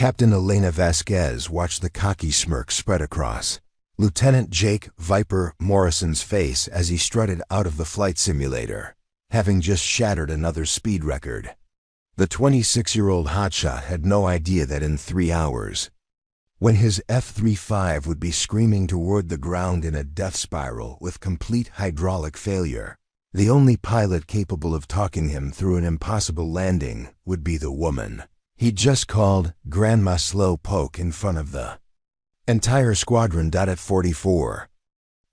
Captain Elena Vasquez watched the cocky smirk spread across Lieutenant Jake "Viper" Morrison's face as he strutted out of the flight simulator, having just shattered another speed record. The 26-year-old hotshot had no idea that in 3 hours, when his F-35 would be screaming toward the ground in a death spiral with complete hydraulic failure, the only pilot capable of talking him through an impossible landing would be the woman he'd just called Grandma Slowpoke in front of the entire squadron. At 44,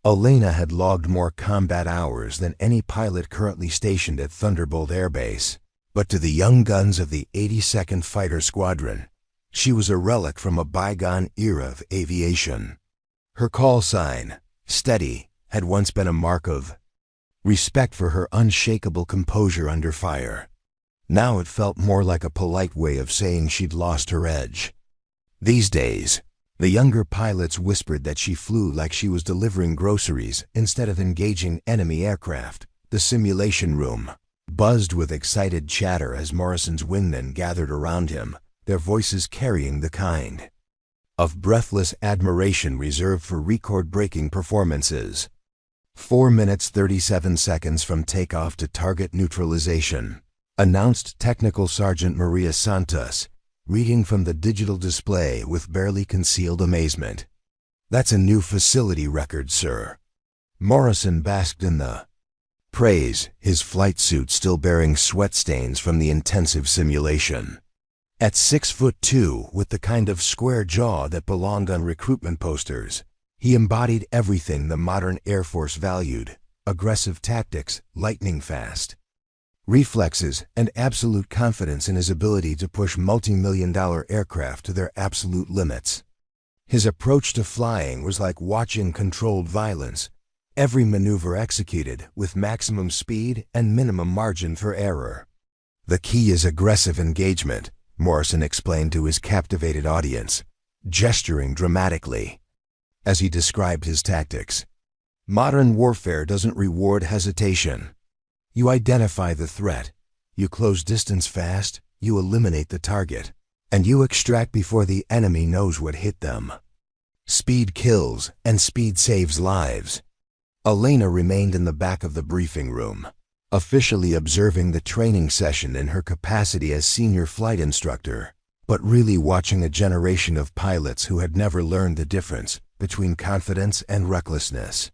Elena had logged more combat hours than any pilot currently stationed at Thunderbolt Air Base, but to the young guns of the 82nd Fighter Squadron, she was a relic from a bygone era of aviation. Her call sign, "Steady," had once been a mark of respect for her unshakable composure under fire. Now it felt more like a polite way of saying she'd lost her edge. These days, the younger pilots whispered that she flew like she was delivering groceries instead of engaging enemy aircraft. The simulation room buzzed with excited chatter as Morrison's wingmen gathered around him, their voices carrying the kind of breathless admiration reserved for record-breaking performances. 4 minutes 37 seconds from takeoff to target neutralization, announced Technical Sergeant Maria Santos, reading from the digital display with barely concealed amazement. "That's a new facility record, sir." Morrison basked in the praise, his flight suit still bearing sweat stains from the intensive simulation. At 6'2", with the kind of square jaw that belonged on recruitment posters, he embodied everything the modern Air Force valued: aggressive tactics, lightning fast reflexes, and absolute confidence in his ability to push multi-million-dollar aircraft to their absolute limits. His approach to flying was like watching controlled violence, every maneuver executed with maximum speed and minimum margin for error. "The key is aggressive engagement," Morrison explained to his captivated audience, gesturing dramatically as he described his tactics. "Modern warfare doesn't reward hesitation. You identify the threat, you close distance fast, you eliminate the target, and you extract before the enemy knows what hit them. Speed kills, and speed saves lives." Elena remained in the back of the briefing room, officially observing the training session in her capacity as senior flight instructor, but really watching a generation of pilots who had never learned the difference between confidence and recklessness.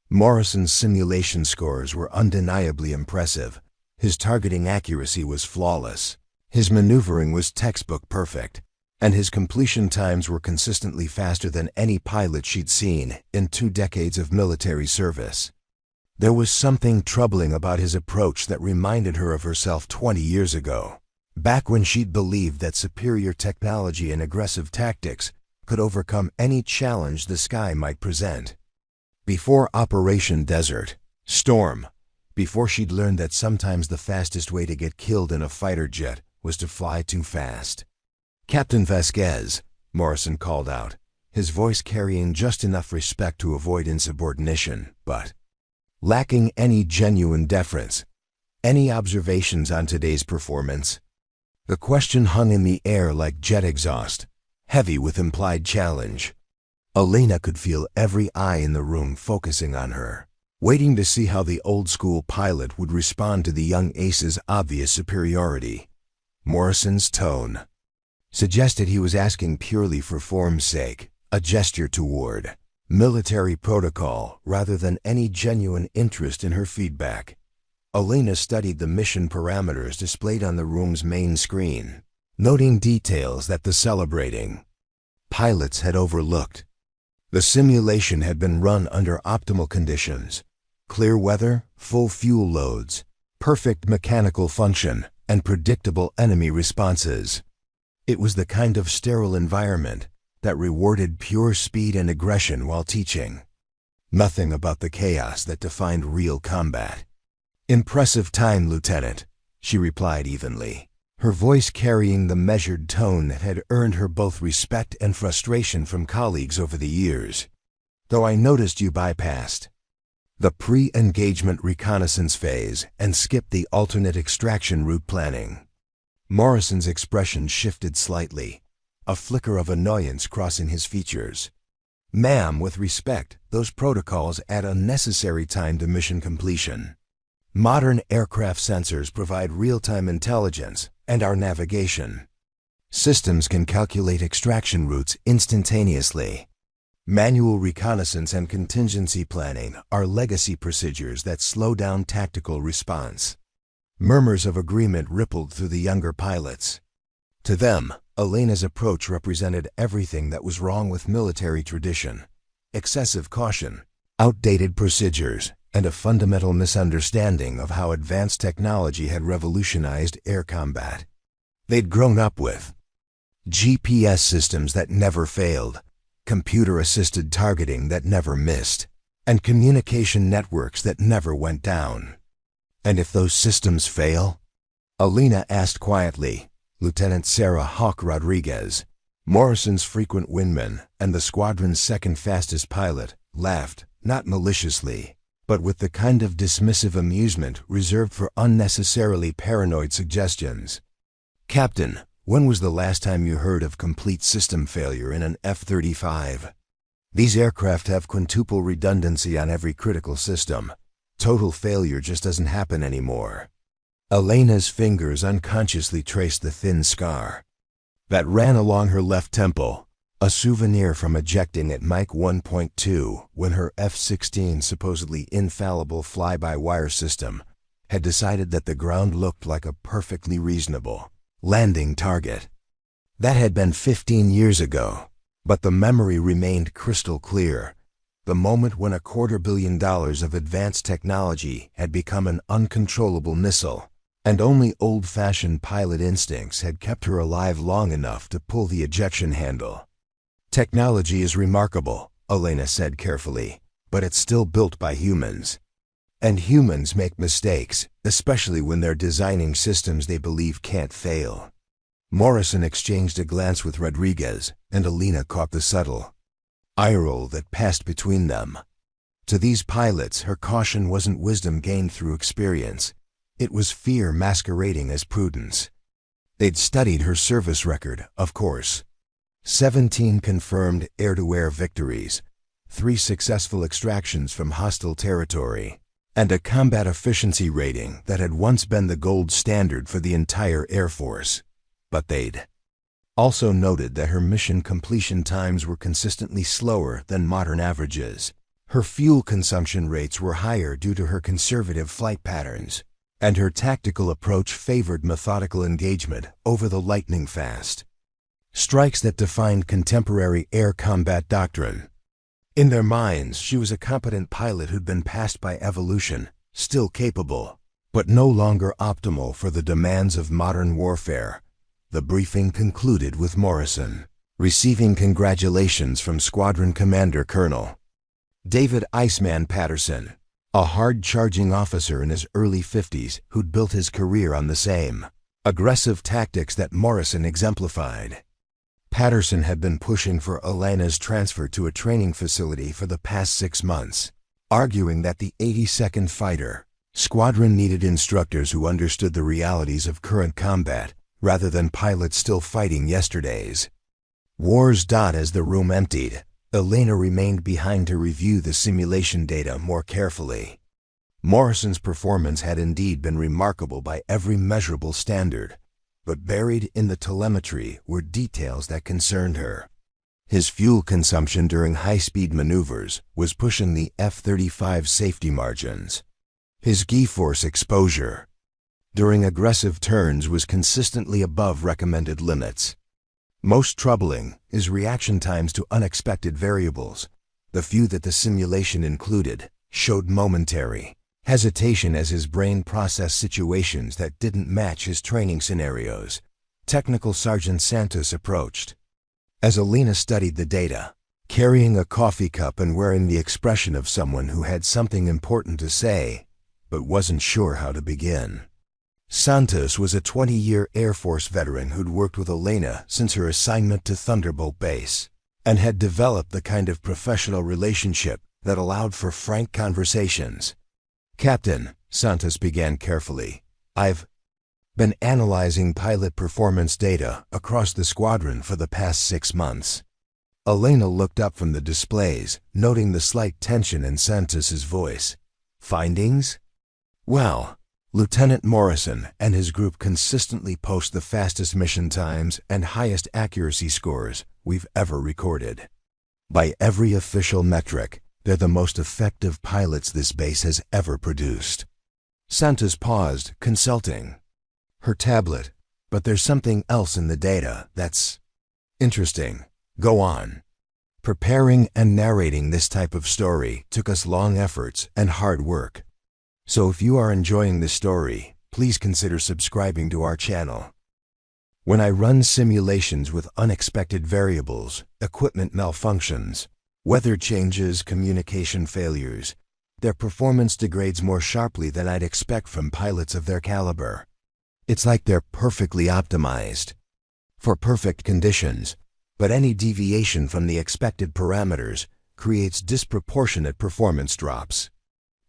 Morrison's simulation scores were undeniably impressive. His targeting accuracy was flawless, his maneuvering was textbook perfect, and his completion times were consistently faster than any pilot she'd seen in 2 decades of military service. There was something troubling about his approach that reminded her of herself 20 years ago, back when she'd believed that superior technology and aggressive tactics could overcome any challenge the sky might present. Before Operation Desert Storm, before she'd learned that sometimes the fastest way to get killed in a fighter jet was to fly too fast. "Captain Vasquez," Morrison called out, his voice carrying just enough respect to avoid insubordination, but lacking any genuine deference. "Any observations on today's performance?" The question hung in the air like jet exhaust, heavy with implied challenge. Elena could feel every eye in the room focusing on her, waiting to see how the old-school pilot would respond to the young ace's obvious superiority. Morrison's tone suggested he was asking purely for form's sake, a gesture toward military protocol rather than any genuine interest in her feedback. Elena studied the mission parameters displayed on the room's main screen, noting details that the celebrating pilots had overlooked. The simulation had been run under optimal conditions: clear weather, full fuel loads, perfect mechanical function, and predictable enemy responses. It was the kind of sterile environment that rewarded pure speed and aggression while teaching nothing about the chaos that defined real combat. "Impressive time, Lieutenant," she replied evenly, her voice carrying the measured tone that had earned her both respect and frustration from colleagues over the years. "Though I noticed you bypassed the pre-engagement reconnaissance phase and skipped the alternate extraction route planning." Morrison's expression shifted slightly, a flicker of annoyance crossing his features. "Ma'am, with respect, those protocols add unnecessary time to mission completion. Modern aircraft sensors provide real-time intelligence and our navigation. Systems can calculate extraction routes instantaneously. Manual reconnaissance and contingency planning are legacy procedures that slow down tactical response." Murmurs of agreement rippled through the younger pilots. To them, Elena's approach represented everything that was wrong with military tradition: excessive caution, outdated procedures, and a fundamental misunderstanding of how advanced technology had revolutionized air combat. They'd grown up with GPS systems that never failed, computer-assisted targeting that never missed, and communication networks that never went down. "And if those systems fail?" Elena asked quietly. Lieutenant Sarah Hawk Rodriguez, Morrison's frequent wingman and the squadron's second fastest pilot, laughed, not maliciously, but with the kind of dismissive amusement reserved for unnecessarily paranoid suggestions. "Captain, when was the last time you heard of complete system failure in an F-35? These aircraft have quintuple redundancy on every critical system. Total failure just doesn't happen anymore." Elena's fingers unconsciously traced the thin scar that ran along her left temple, a souvenir from ejecting at Mach 1.2 when her F-16 supposedly infallible fly-by-wire system had decided that the ground looked like a perfectly reasonable landing target. That had been 15 years ago, but the memory remained crystal clear. The moment when $250 million of advanced technology had become an uncontrollable missile, and only old-fashioned pilot instincts had kept her alive long enough to pull the ejection handle. "Technology is remarkable," Elena said carefully, "but it's still built by humans. And humans make mistakes, especially when they're designing systems they believe can't fail." Morrison exchanged a glance with Rodriguez, and Elena caught the subtle eye roll that passed between them. To these pilots, her caution wasn't wisdom gained through experience. It was fear masquerading as prudence. They'd studied her service record, of course. 17 confirmed air-to-air victories, 3 successful extractions from hostile territory, and a combat efficiency rating that had once been the gold standard for the entire Air Force. But they'd also noted that her mission completion times were consistently slower than modern averages. Her fuel consumption rates were higher due to her conservative flight patterns, and her tactical approach favored methodical engagement over the lightning-fast strikes that defined contemporary air combat doctrine. In their minds, she was a competent pilot who'd been passed by evolution, still capable, but no longer optimal for the demands of modern warfare. The briefing concluded with Morrison receiving congratulations from Squadron Commander Colonel David Iceman Patterson, a hard-charging officer in his early 50s who'd built his career on the same aggressive tactics that Morrison exemplified. Patterson had been pushing for Elena's transfer to a training facility for the past 6 months, arguing that the 82nd Fighter Squadron needed instructors who understood the realities of current combat rather than pilots still fighting yesterday's wars. As the room emptied, Elena remained behind to review the simulation data more carefully. Morrison's performance had indeed been remarkable by every measurable standard, but buried in the telemetry were details that concerned her. His fuel consumption during high-speed maneuvers was pushing the F-35 safety margins. His G-force exposure during aggressive turns was consistently above recommended limits. Most troubling is reaction times to unexpected variables. The few that the simulation included showed momentary hesitation as his brain processed situations that didn't match his training scenarios. Technical Sergeant Santos approached. As Elena studied the data, carrying a coffee cup and wearing the expression of someone who had something important to say, but wasn't sure how to begin. Santos was a 20-year Air Force veteran who'd worked with Elena since her assignment to Thunderbolt Base, and had developed the kind of professional relationship that allowed for frank conversations. "Captain," Santos began carefully, been analyzing pilot performance data across the squadron for the past 6 months. Elena looked up from the displays, noting the slight tension in Santos's voice. Findings? Well, Lieutenant Morrison and his group consistently post the fastest mission times and highest accuracy scores we've ever recorded. By every official metric, they're the most effective pilots this base has ever produced. Santos paused, consulting her tablet, but there's something else in the data that's interesting. Go on. Preparing and narrating this type of story took us long efforts and hard work. So if you are enjoying this story, please consider subscribing to our channel. When I run simulations with unexpected variables, equipment malfunctions, weather changes, communication failures, their performance degrades more sharply than I'd expect from pilots of their caliber. It's like they're perfectly optimized for perfect conditions, but any deviation from the expected parameters creates disproportionate performance drops.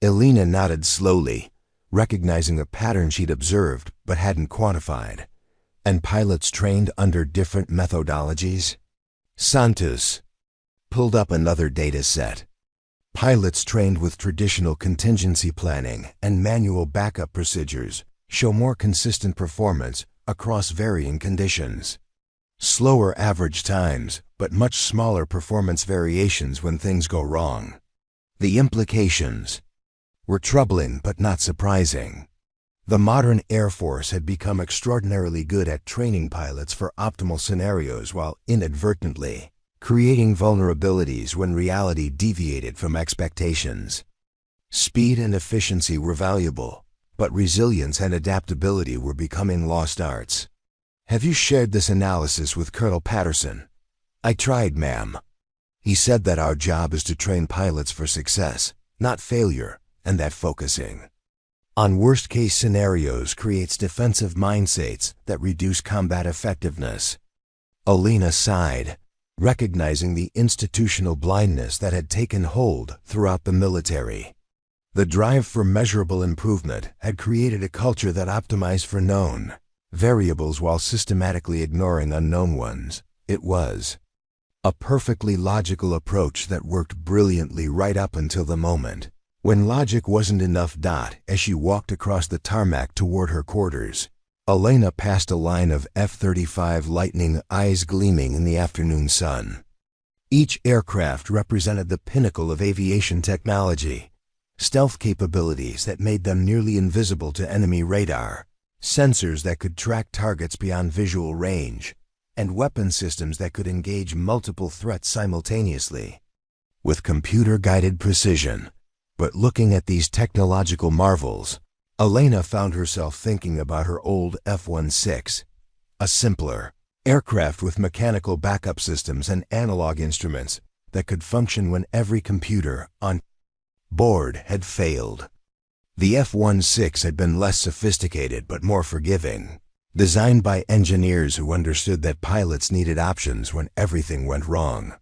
Elena nodded slowly, recognizing a pattern she'd observed but hadn't quantified. And pilots trained under different methodologies? Santos pulled up another data set. Pilots trained with traditional contingency planning and manual backup procedures show more consistent performance across varying conditions. Slower average times, but much smaller performance variations when things go wrong. The implications were troubling but not surprising. The modern Air Force had become extraordinarily good at training pilots for optimal scenarios while inadvertently creating vulnerabilities when reality deviated from expectations. Speed and efficiency were valuable, but resilience and adaptability were becoming lost arts. Have you shared this analysis with Colonel Patterson? I tried, ma'am. He said that our job is to train pilots for success, not failure, and that focusing on worst-case scenarios creates defensive mindsets that reduce combat effectiveness. Elena sighed, recognizing the institutional blindness that had taken hold throughout the military. The drive for measurable improvement had created a culture that optimized for known variables while systematically ignoring unknown ones. It was a perfectly logical approach that worked brilliantly right up until the moment when logic wasn't enough. As she walked across the tarmac toward her quarters, Elena passed a line of F-35 Lightning, eyes gleaming in the afternoon sun. Each aircraft represented the pinnacle of aviation technology, stealth capabilities that made them nearly invisible to enemy radar, sensors that could track targets beyond visual range, and weapon systems that could engage multiple threats simultaneously. With computer-guided precision, but looking at these technological marvels, Elena found herself thinking about her old F-16, a simpler aircraft with mechanical backup systems and analog instruments that could function when every computer on board had failed. The F-16 had been less sophisticated but more forgiving, designed by engineers who understood that pilots needed options when everything went wrong.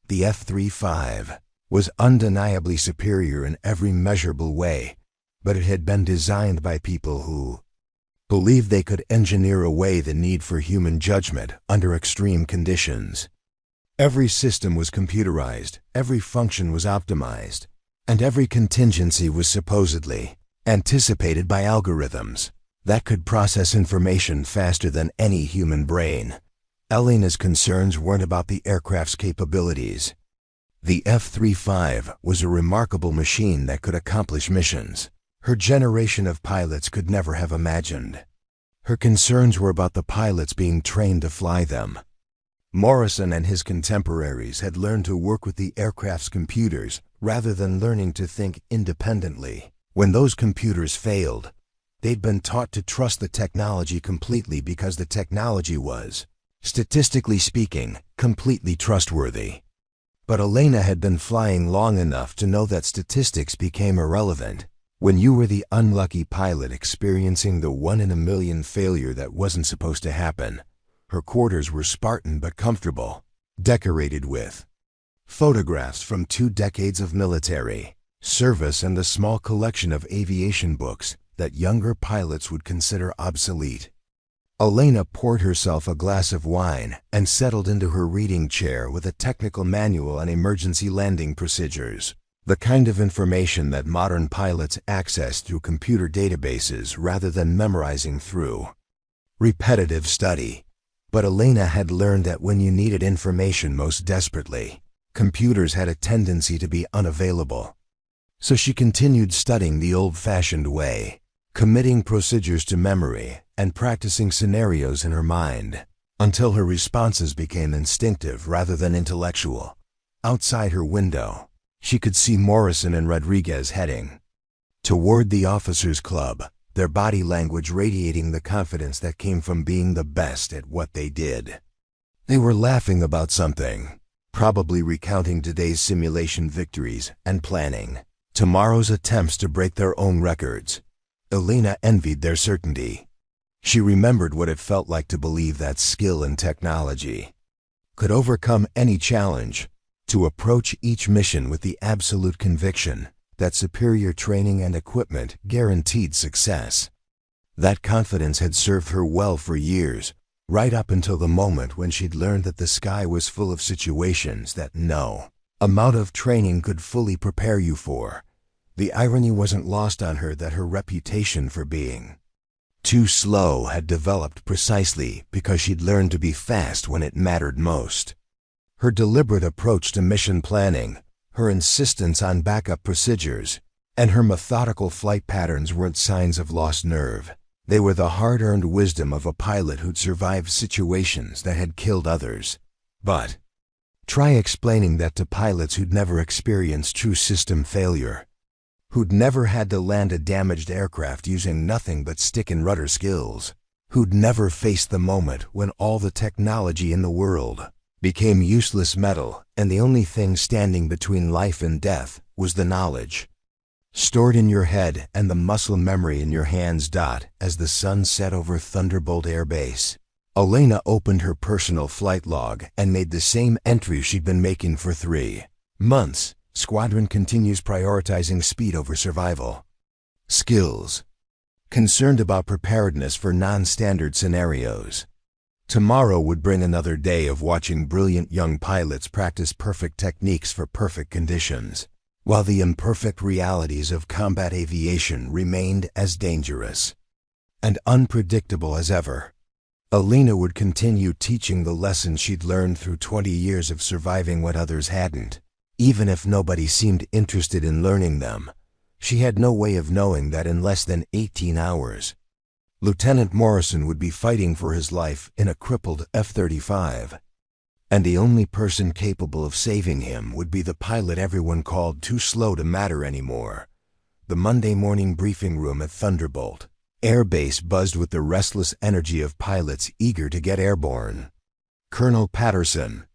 The F-35 was undeniably superior in every measurable way, but it had been designed by people who believed they could engineer away the need for human judgment under extreme conditions. Every system was computerized, every function was optimized, and every contingency was supposedly anticipated by algorithms that could process information faster than any human brain. Elena's concerns weren't about the aircraft's capabilities. The F-35 was a remarkable machine that could accomplish missions her generation of pilots could never have imagined. Her concerns were about the pilots being trained to fly them. Morrison and his contemporaries had learned to work with the aircraft's computers rather than learning to think independently. When those computers failed, they'd been taught to trust the technology completely because the technology was, statistically speaking, completely trustworthy. But Elena had been flying long enough to know that statistics became irrelevant when you were the unlucky pilot experiencing the one-in-a-million failure that wasn't supposed to happen. Her quarters were Spartan but comfortable, decorated with photographs from 2 decades of military service and a small collection of aviation books that younger pilots would consider obsolete. Elena poured herself a glass of wine and settled into her reading chair with a technical manual on emergency landing procedures, the kind of information that modern pilots access through computer databases rather than memorizing through repetitive study. But Elena had learned that when you needed information most desperately, computers had a tendency to be unavailable. So she continued studying the old-fashioned way, committing procedures to memory and practicing scenarios in her mind, until her responses became instinctive rather than intellectual. Outside her window, she could see Morrison and Rodriguez heading toward the officers' club, their body language radiating the confidence that came from being the best at what they did. They were laughing about something, probably recounting today's simulation victories and planning tomorrow's attempts to break their own records. Elena envied their certainty. She remembered what it felt like to believe that skill and technology could overcome any challenge, to approach each mission with the absolute conviction that superior training and equipment guaranteed success. That confidence had served her well for years, right up until the moment when she'd learned that the sky was full of situations that no amount of training could fully prepare you for. The irony wasn't lost on her that her reputation for being too slow had developed precisely because she'd learned to be fast when it mattered most. Her deliberate approach to mission planning, her insistence on backup procedures, and her methodical flight patterns weren't signs of lost nerve. They were the hard-earned wisdom of a pilot who'd survived situations that had killed others. But try explaining that to pilots who'd never experienced true system failure, who'd never had to land a damaged aircraft using nothing but stick and rudder skills, who'd never faced the moment when all the technology in the world became useless metal and the only thing standing between life and death was the knowledge stored in your head and the muscle memory in your hands. As the sun set over Thunderbolt Air Base, Elena opened her personal flight log and made the same entry she'd been making for 3 months. Squadron continues prioritizing speed over survival skills, concerned about preparedness for non-standard scenarios. Tomorrow would bring another day of watching brilliant young pilots practice perfect techniques for perfect conditions, while the imperfect realities of combat aviation remained as dangerous and unpredictable as ever. Elena would continue teaching the lessons she'd learned through 20 years of surviving what others hadn't. Even if nobody seemed interested in learning them, she had no way of knowing that in less than 18 hours, Lieutenant Morrison would be fighting for his life in a crippled F-35. And the only person capable of saving him would be the pilot everyone called too slow to matter anymore. The Monday morning briefing room at Thunderbolt Air Base buzzed with the restless energy of pilots eager to get airborne. Colonel Patterson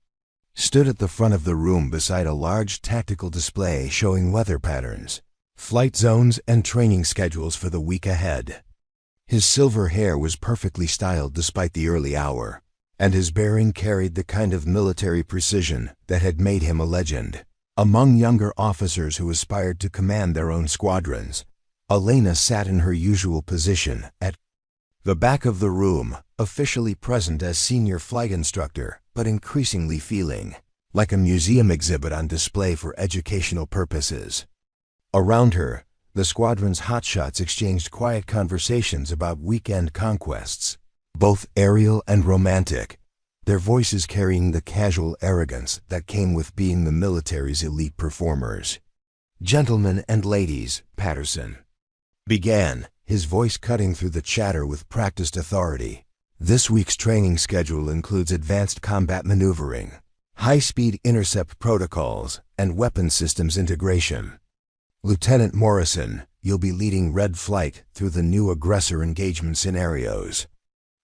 stood at the front of the room beside a large tactical display showing weather patterns, flight zones, and training schedules for the week ahead. His silver hair was perfectly styled despite the early hour, and his bearing carried the kind of military precision that had made him a legend. Among younger officers who aspired to command their own squadrons, Elena sat in her usual position at the back of the room, officially present as senior flight instructor, but increasingly feeling like a museum exhibit on display for educational purposes. Around her, the squadron's hotshots exchanged quiet conversations about weekend conquests, both aerial and romantic, their voices carrying the casual arrogance that came with being the military's elite performers. "Gentlemen and ladies," Patterson began, his voice cutting through the chatter with practiced authority. "This week's training schedule includes advanced combat maneuvering, high-speed intercept protocols, and weapon systems integration. Lieutenant Morrison, you'll be leading Red Flight through the new aggressor engagement scenarios."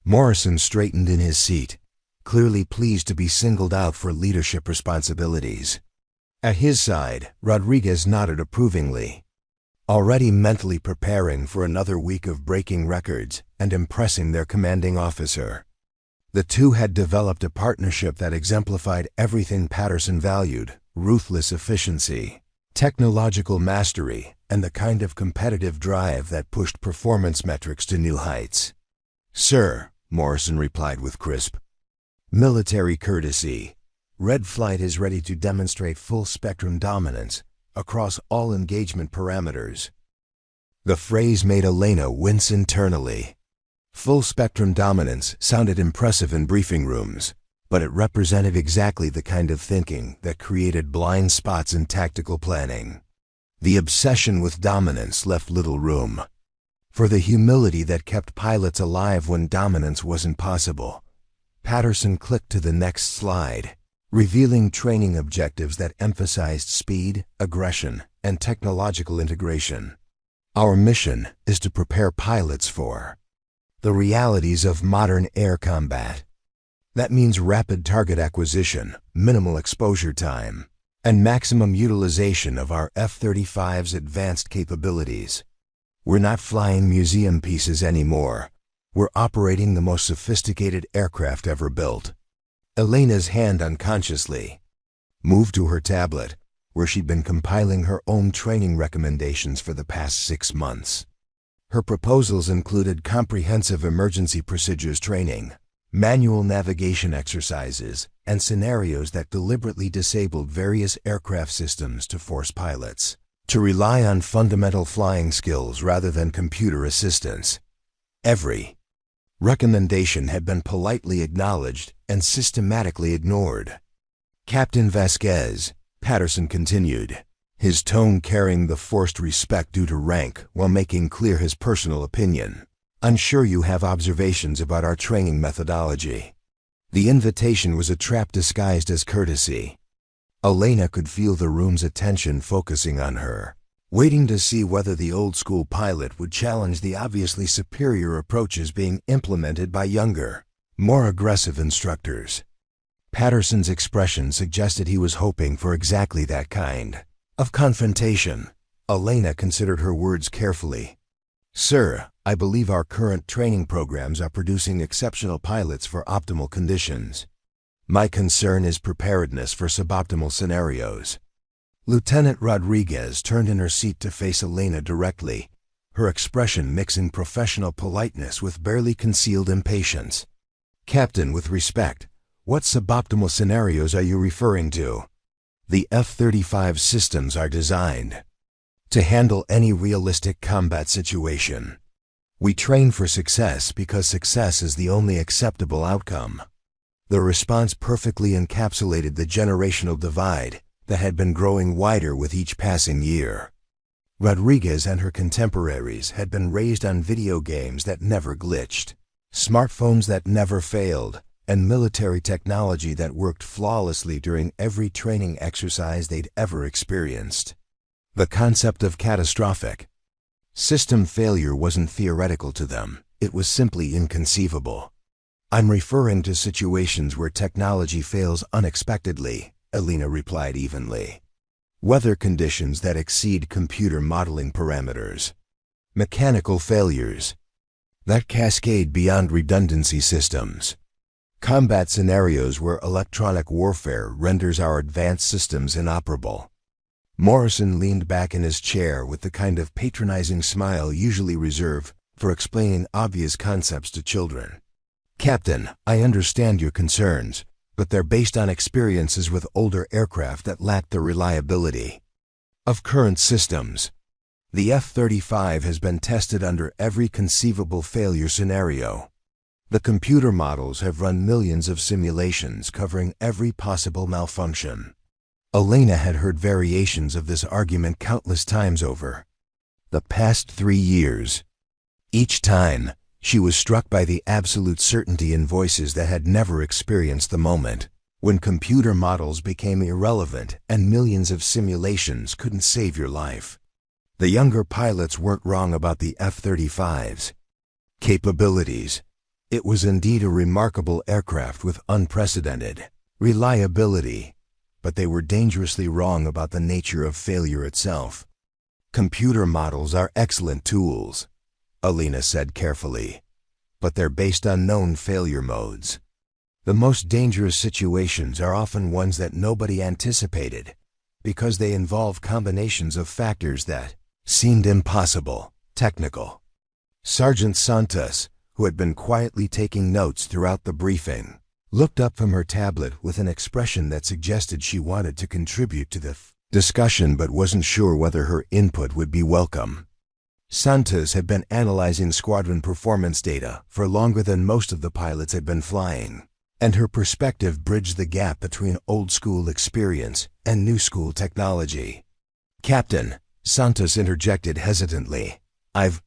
Morrison straightened in his seat, clearly pleased to be singled out for leadership responsibilities. At his side, Rodriguez nodded approvingly, already mentally preparing for another week of breaking records and impressing their commanding officer. The two had developed a partnership that exemplified everything Patterson valued: ruthless efficiency, technological mastery, and the kind of competitive drive that pushed performance metrics to new heights. "Sir," Morrison replied with crisp, military courtesy. Red Flight is ready to demonstrate full-spectrum dominance across all engagement parameters. The phrase made Elena wince internally. Full-spectrum dominance sounded impressive in briefing rooms, but it represented exactly the kind of thinking that created blind spots in tactical planning. The obsession with dominance left little room for the humility that kept pilots alive when dominance wasn't possible. Patterson clicked to the next slide, revealing training objectives that emphasized speed, aggression, and technological integration. Our mission is to prepare pilots for the realities of modern air combat. That means rapid target acquisition, minimal exposure time, and maximum utilization of our F-35's advanced capabilities. We're not flying museum pieces anymore. We're operating the most sophisticated aircraft ever built. Elena's hand unconsciously moved to her tablet, where she'd been compiling her own training recommendations for the past 6 months. Her proposals included comprehensive emergency procedures training, manual navigation exercises, and scenarios that deliberately disabled various aircraft systems to force pilots to rely on fundamental flying skills rather than computer assistance. Every recommendation had been politely acknowledged and systematically ignored. Captain Vasquez, Patterson continued, his tone carrying the forced respect due to rank while making clear his personal opinion. I'm sure you have observations about our training methodology. The invitation was a trap disguised as courtesy. Elena could feel the room's attention focusing on her, waiting to see whether the old-school pilot would challenge the obviously superior approaches being implemented by younger, more aggressive instructors. Patterson's expression suggested he was hoping for exactly that kind of confrontation. Elena considered her words carefully. Sir, I believe our current training programs are producing exceptional pilots for optimal conditions. My concern is preparedness for suboptimal scenarios. Lieutenant Rodriguez turned in her seat to face Elena directly, her expression mixing professional politeness with barely concealed impatience. Captain, with respect, what suboptimal scenarios are you referring to? The F-35 systems are designed to handle any realistic combat situation. We train for success because success is the only acceptable outcome. The response perfectly encapsulated the generational divide that had been growing wider with each passing year. Rodriguez and her contemporaries had been raised on video games that never glitched, smartphones that never failed, and military technology that worked flawlessly during every training exercise they'd ever experienced. The concept of catastrophic system failure wasn't theoretical to them, it was simply inconceivable. I'm referring to situations where technology fails unexpectedly, Elena replied evenly. Weather conditions that exceed computer modeling parameters. Mechanical failures that cascade beyond redundancy systems. Combat scenarios where electronic warfare renders our advanced systems inoperable. Morrison leaned back in his chair with the kind of patronizing smile usually reserved for explaining obvious concepts to children. Captain, I understand your concerns, but they're based on experiences with older aircraft that lack the reliability of current systems. The F-35 has been tested under every conceivable failure scenario. The computer models have run millions of simulations covering every possible malfunction. Elena had heard variations of this argument countless times over the past 3 years. Each time, she was struck by the absolute certainty in voices that had never experienced the moment when computer models became irrelevant and millions of simulations couldn't save your life. The younger pilots weren't wrong about the F-35's capabilities. It was indeed a remarkable aircraft with unprecedented reliability, but they were dangerously wrong about the nature of failure itself. Computer models are excellent tools, Elena said carefully, but they're based on known failure modes. The most dangerous situations are often ones that nobody anticipated because they involve combinations of factors that seemed impossible. Technical. Sergeant Santos, who had been quietly taking notes throughout the briefing, looked up from her tablet with an expression that suggested she wanted to contribute to the discussion but wasn't sure whether her input would be welcome. Santos had been analyzing squadron performance data for longer than most of the pilots had been flying, and her perspective bridged the gap between old-school experience and new-school technology. "Captain," Santos interjected hesitantly, "I've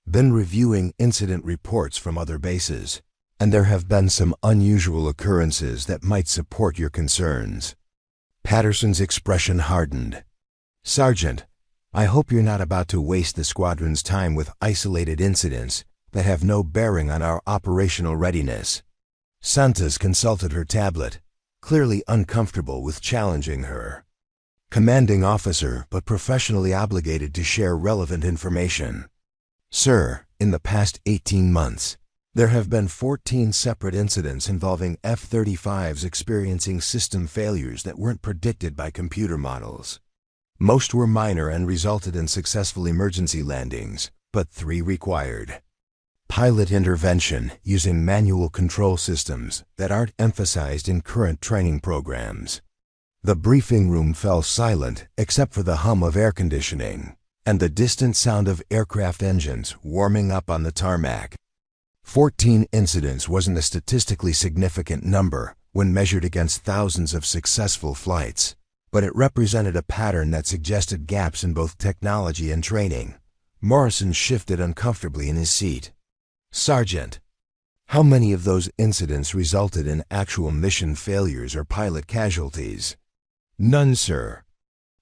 been reviewing incident reports from other bases, and there have been some unusual occurrences that might support your concerns." Patterson's expression hardened. "Sergeant, I hope you're not about to waste the squadron's time with isolated incidents that have no bearing on our operational readiness." Santos consulted her tablet, clearly uncomfortable with challenging her. Commanding officer, but professionally obligated to share relevant information. "Sir, in the past 18 months, there have been 14 separate incidents involving F-35s experiencing system failures that weren't predicted by computer models. Most were minor and resulted in successful emergency landings, but 3 required pilot intervention using manual control systems that aren't emphasized in current training programs." The briefing room fell silent except for the hum of air conditioning and the distant sound of aircraft engines warming up on the tarmac. 14 incidents wasn't a statistically significant number when measured against thousands of successful flights, but it represented a pattern that suggested gaps in both technology and training. Morrison shifted uncomfortably in his seat. "Sergeant, how many of those incidents resulted in actual mission failures or pilot casualties?" "None, sir.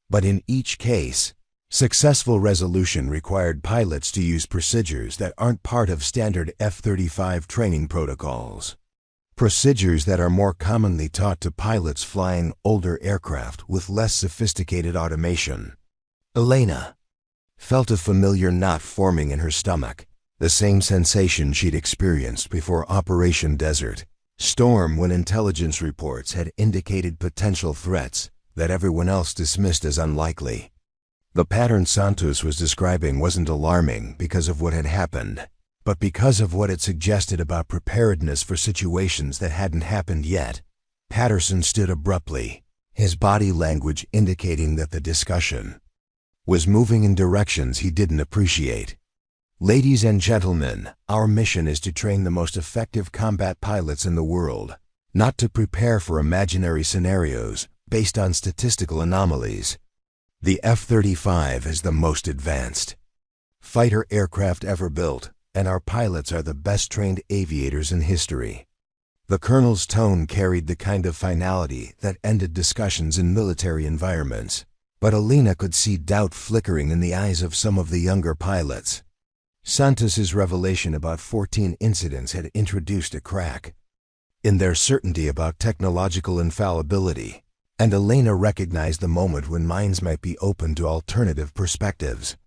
But in each case, successful resolution required pilots to use procedures that aren't part of standard F-35 training protocols. Procedures that are more commonly taught to pilots flying older aircraft with less sophisticated automation." Elena felt a familiar knot forming in her stomach, the same sensation she'd experienced before Operation Desert Storm when intelligence reports had indicated potential threats that everyone else dismissed as unlikely. The pattern Santos was describing wasn't alarming because of what had happened, but because of what it suggested about preparedness for situations that hadn't happened yet. Patterson stood abruptly, his body language indicating that the discussion was moving in directions he didn't appreciate. "Ladies and gentlemen, our mission is to train the most effective combat pilots in the world, not to prepare for imaginary scenarios based on statistical anomalies. The F-35 is the most advanced fighter aircraft ever built, and our pilots are the best trained aviators in history." The colonel's tone carried the kind of finality that ended discussions in military environments, but Elena could see doubt flickering in the eyes of some of the younger pilots. Santos's revelation about 14 incidents had introduced a crack in their certainty about technological infallibility, and Elena recognized the moment when minds might be open to alternative perspectives.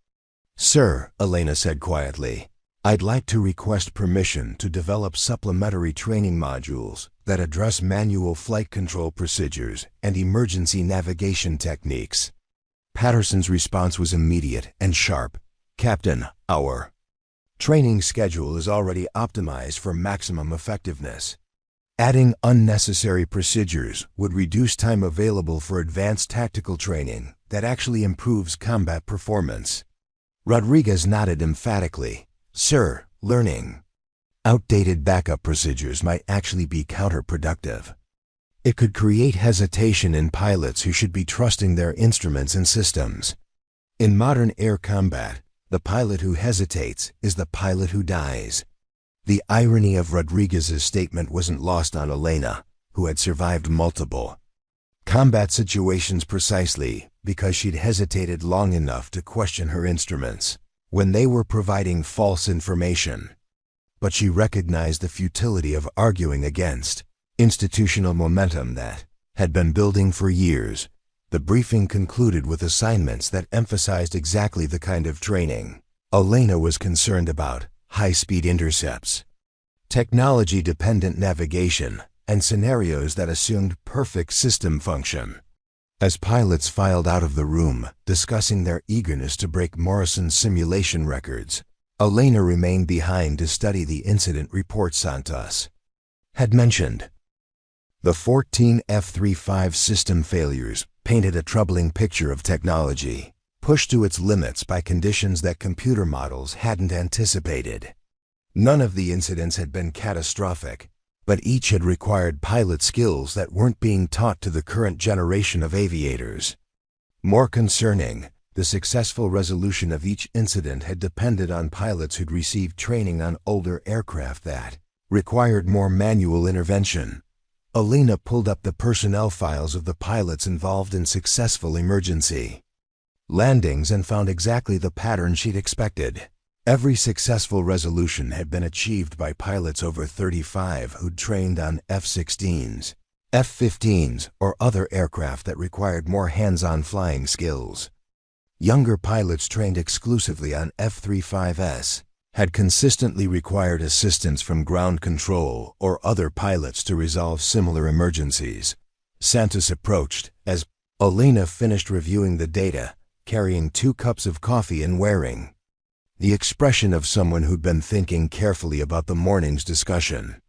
"Sir," Elena said quietly, "I'd like to request permission to develop supplementary training modules that address manual flight control procedures and emergency navigation techniques." Patterson's response was immediate and sharp. "Captain, our training schedule is already optimized for maximum effectiveness. Adding unnecessary procedures would reduce time available for advanced tactical training that actually improves combat performance." Rodriguez nodded emphatically. "Sir, learning outdated backup procedures might actually be counterproductive. It could create hesitation in pilots who should be trusting their instruments and systems. In modern air combat, the pilot who hesitates is the pilot who dies." The irony of Rodriguez's statement wasn't lost on Elena, who had survived multiple combat situations precisely because she'd hesitated long enough to question her instruments when they were providing false information. But she recognized the futility of arguing against institutional momentum that had been building for years. The briefing concluded with assignments that emphasized exactly the kind of training Elena was concerned about: high-speed intercepts, technology-dependent navigation, and scenarios that assumed perfect system function. As pilots filed out of the room, discussing their eagerness to break Morrison's simulation records, Elena remained behind to study the incident report Santos had mentioned. The 14 F-35 system failures painted a troubling picture of technology, pushed to its limits by conditions that computer models hadn't anticipated. None of the incidents had been catastrophic, but each had required pilot skills that weren't being taught to the current generation of aviators. More concerning, the successful resolution of each incident had depended on pilots who'd received training on older aircraft that required more manual intervention. Elena pulled up the personnel files of the pilots involved in successful emergency landings and found exactly the pattern she'd expected. Every successful resolution had been achieved by pilots over 35 who'd trained on F-16s, F-15s, or other aircraft that required more hands-on flying skills. Younger pilots trained exclusively on F-35s had consistently required assistance from ground control or other pilots to resolve similar emergencies. Santos approached as Elena finished reviewing the data, carrying 2 cups of coffee and wearing the expression of someone who'd been thinking carefully about the morning's discussion.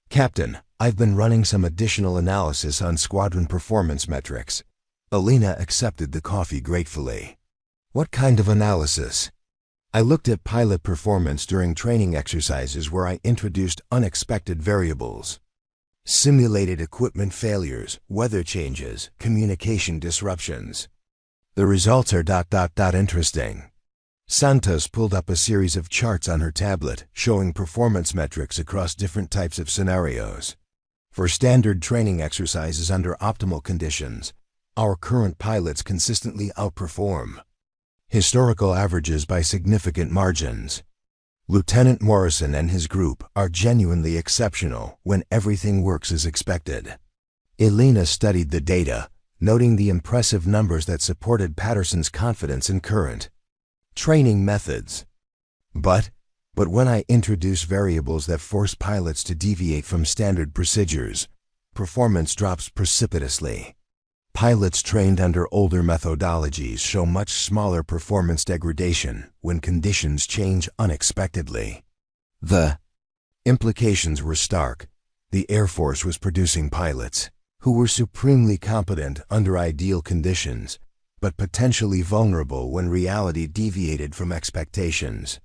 "Captain, I've been running some additional analysis on squadron performance metrics." Elena accepted the coffee gratefully. "What kind of analysis?" "I looked at pilot performance during training exercises where I introduced unexpected variables. Simulated equipment failures, weather changes, communication disruptions. The results are ... interesting." Santos pulled up a series of charts on her tablet showing performance metrics across different types of scenarios. "For standard training exercises under optimal conditions, our current pilots consistently outperform historical averages by significant margins. Lieutenant Morrison and his group are genuinely exceptional when everything works as expected." Elena studied the data, noting the impressive numbers that supported Patterson's confidence in current training methods. But when I introduce variables that force pilots to deviate from standard procedures, performance drops precipitously. Pilots trained under older methodologies show much smaller performance degradation when conditions change unexpectedly. The implications were stark. The Air Force was producing pilots who were supremely competent under ideal conditions, but potentially vulnerable when reality deviated from expectations.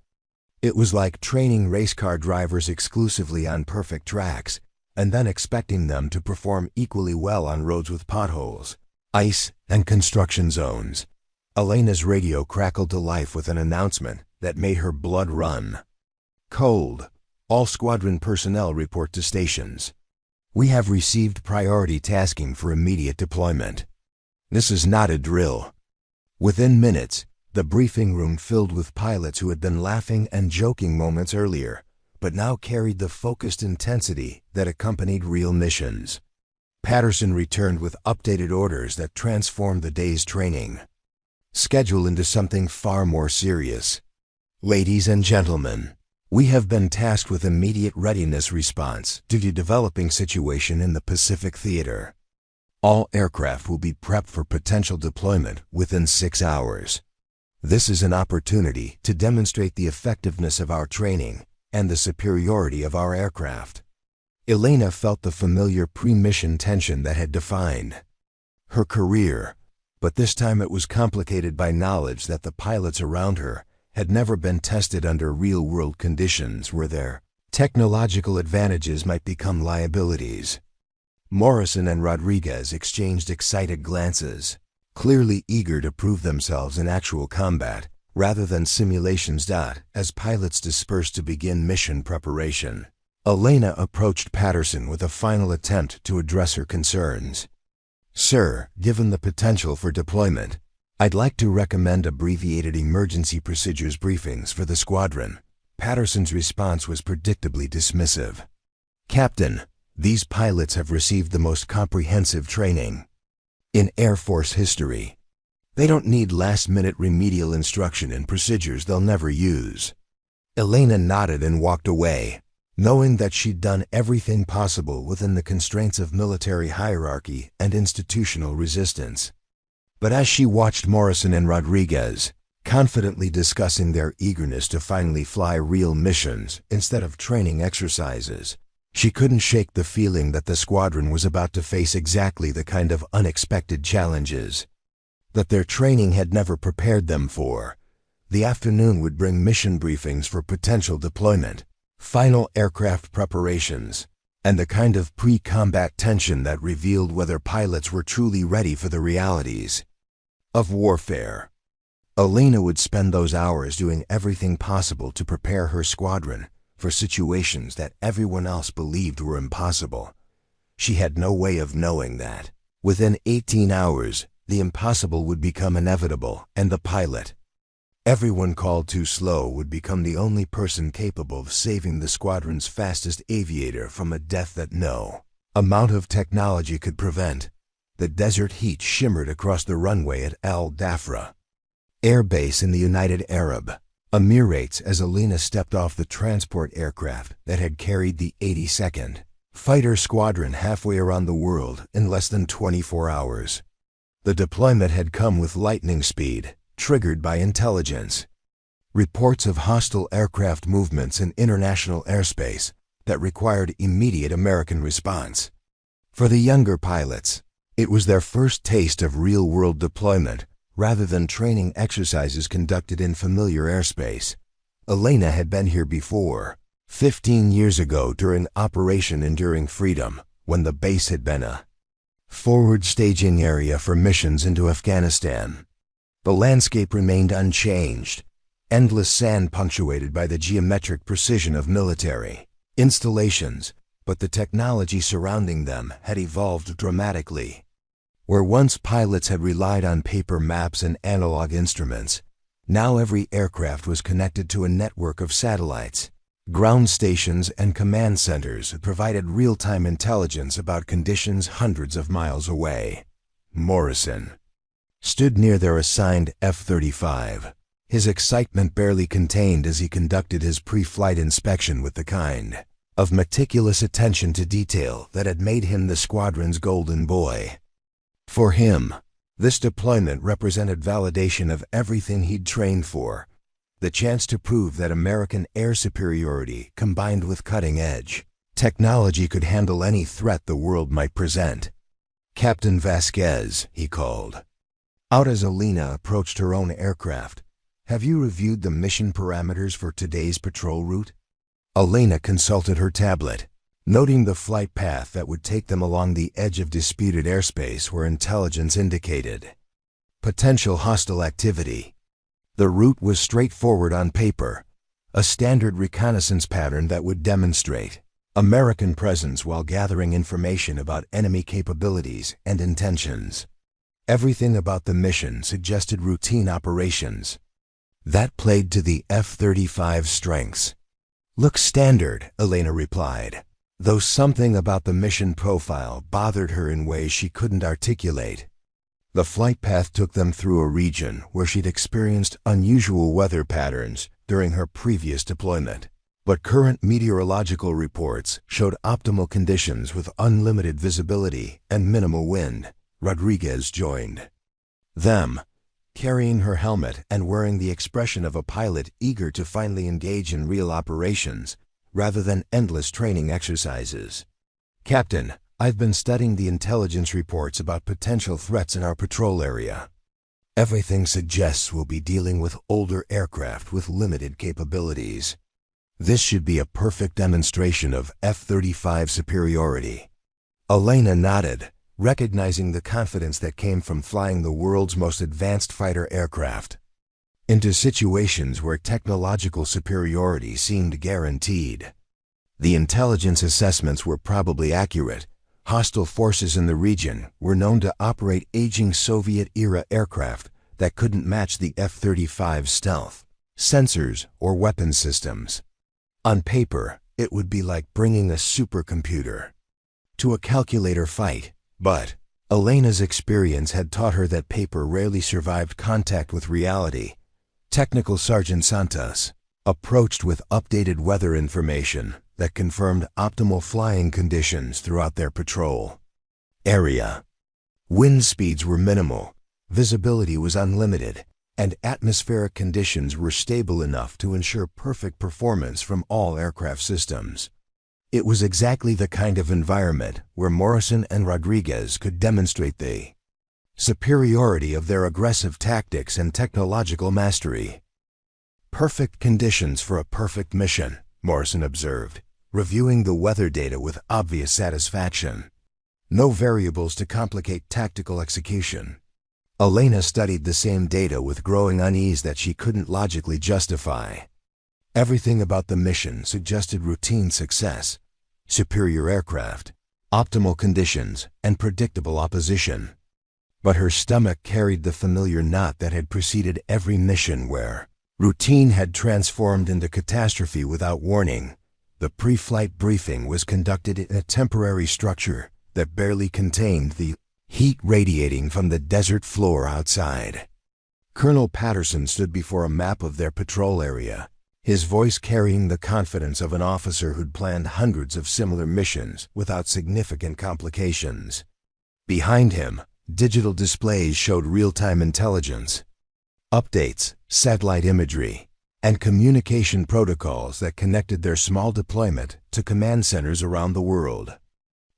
It was like training race car drivers exclusively on perfect tracks and then expecting them to perform equally well on roads with potholes, ice, and construction zones. Elena's radio crackled to life with an announcement that made her blood run cold. "All squadron personnel report to stations. We have received priority tasking for immediate deployment." This is not a drill. Within minutes, the briefing room filled with pilots who had been laughing and joking moments earlier, but now carried the focused intensity that accompanied real missions. Patterson returned with updated orders that transformed the day's training schedule into something far more serious. "Ladies and gentlemen, we have been tasked with immediate readiness response due to developing situation in the Pacific Theater. All aircraft will be prepped for potential deployment within 6 hours. This is an opportunity to demonstrate the effectiveness of our training and the superiority of our aircraft." Elena felt the familiar pre-mission tension that had defined her career, but this time it was complicated by knowledge that the pilots around her had never been tested under real-world conditions where their technological advantages might become liabilities. Morrison and Rodriguez exchanged excited glances, clearly eager to prove themselves in actual combat rather than simulations. As pilots dispersed to begin mission preparation, Elena approached Patterson with a final attempt to address her concerns. "Sir, given the potential for deployment, I'd like to recommend abbreviated emergency procedures briefings for the squadron." Patterson's response was predictably dismissive. "Captain, these pilots have received the most comprehensive training in Air Force history. They don't need last-minute remedial instruction in procedures they'll never use." Elena nodded and walked away, knowing that she'd done everything possible within the constraints of military hierarchy and institutional resistance. But as she watched Morrison and Rodriguez, confidently discussing their eagerness to finally fly real missions instead of training exercises. She couldn't shake the feeling that the squadron was about to face exactly the kind of unexpected challenges that their training had never prepared them for. The afternoon would bring mission briefings for potential deployment, final aircraft preparations, and the kind of pre-combat tension that revealed whether pilots were truly ready for the realities of warfare. Elena would spend those hours doing everything possible to prepare her squadron for situations that everyone else believed were impossible. She had no way of knowing that, within 18 hours, the impossible would become inevitable, and the pilot, everyone called too slow, would become the only person capable of saving the squadron's fastest aviator from a death that no amount of technology could prevent. The desert heat shimmered across the runway at Al Dafra Air Base in the United Arab Emirates as Elena stepped off the transport aircraft that had carried the 82nd Fighter Squadron halfway around the world in less than 24 hours. The deployment had come with lightning speed, triggered by intelligence. Reports of hostile aircraft movements in international airspace that required immediate American response. For the younger pilots, it was their first taste of real-world deployment rather than training exercises conducted in familiar airspace. Elena had been here before, 15 years ago during Operation Enduring Freedom, when the base had been a forward staging area for missions into Afghanistan. The landscape remained unchanged, endless sand punctuated by the geometric precision of military installations, but the technology surrounding them had evolved dramatically. Where once pilots had relied on paper maps and analog instruments, now every aircraft was connected to a network of satellites. Ground stations and command centers provided real-time intelligence about conditions hundreds of miles away. Morrison stood near their assigned F-35, his excitement barely contained as he conducted his pre-flight inspection with the kind of meticulous attention to detail that had made him the squadron's golden boy. For him, this deployment represented validation of everything he'd trained for, the chance to prove that American air superiority combined with cutting-edge technology could handle any threat the world might present. "Captain Vasquez," he called out as Elena approached her own aircraft. "Have you reviewed the mission parameters for today's patrol route?" Elena consulted her tablet, noting the flight path that would take them along the edge of disputed airspace where intelligence indicated potential hostile activity. The route was straightforward on paper, a standard reconnaissance pattern that would demonstrate American presence while gathering information about enemy capabilities and intentions. Everything about the mission suggested routine operations. That played to the F-35's strengths. "Looks standard," Elena replied, though something about the mission profile bothered her in ways she couldn't articulate. The flight path took them through a region where she'd experienced unusual weather patterns during her previous deployment, but current meteorological reports showed optimal conditions with unlimited visibility and minimal wind. Rodriguez joined them, carrying her helmet and wearing the expression of a pilot eager to finally engage in real operations rather than endless training exercises. "Captain, I've been studying the intelligence reports about potential threats in our patrol area. Everything suggests we'll be dealing with older aircraft with limited capabilities. This should be a perfect demonstration of F-35 superiority." Elena nodded, recognizing the confidence that came from flying the world's most advanced fighter aircraft into situations where technological superiority seemed guaranteed. The intelligence assessments were probably accurate. Hostile forces in the region were known to operate aging Soviet-era aircraft that couldn't match the F-35's stealth, sensors, or weapon systems. On paper, it would be like bringing a supercomputer to a calculator fight, but Elena's experience had taught her that paper rarely survived contact with reality. Technical Sergeant Santos approached with updated weather information that confirmed optimal flying conditions throughout their patrol area. Wind speeds were minimal, visibility was unlimited, and atmospheric conditions were stable enough to ensure perfect performance from all aircraft systems. It was exactly the kind of environment where Morrison and Rodriguez could demonstrate the superiority of their aggressive tactics and technological mastery. Perfect conditions for a perfect mission, Morrison observed, reviewing the weather data with obvious satisfaction. No variables to complicate tactical execution. Elena studied the same data with growing unease that she couldn't logically justify. Everything about the mission suggested routine success, superior aircraft, optimal conditions, and predictable opposition. But her stomach carried the familiar knot that had preceded every mission where routine had transformed into catastrophe without warning. The pre-flight briefing was conducted in a temporary structure that barely contained the heat radiating from the desert floor outside. Colonel Patterson stood before a map of their patrol area, his voice carrying the confidence of an officer who'd planned hundreds of similar missions without significant complications. Behind him, digital displays showed real-time intelligence, updates, satellite imagery, and communication protocols that connected their small deployment to command centers around the world.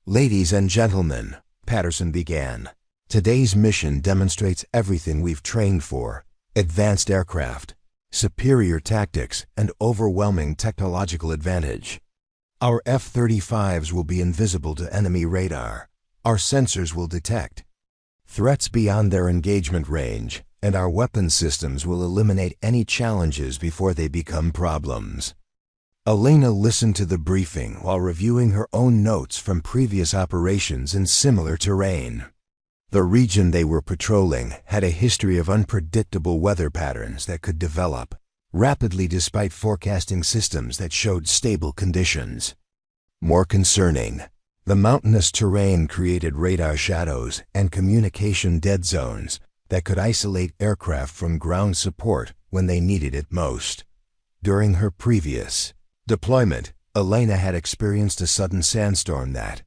"Ladies and gentlemen," Patterson began, "today's mission demonstrates everything we've trained for: advanced aircraft, superior tactics, and overwhelming technological advantage. Our F-35s will be invisible to enemy radar. Our sensors will detect threats beyond their engagement range, and our weapon systems will eliminate any challenges before they become problems." Elena listened to the briefing while reviewing her own notes from previous operations in similar terrain. The region they were patrolling had a history of unpredictable weather patterns that could develop rapidly despite forecasting systems that showed stable conditions. More concerning, the mountainous terrain created radar shadows and communication dead zones that could isolate aircraft from ground support when they needed it most. During her previous deployment, Elena had experienced a sudden sandstorm that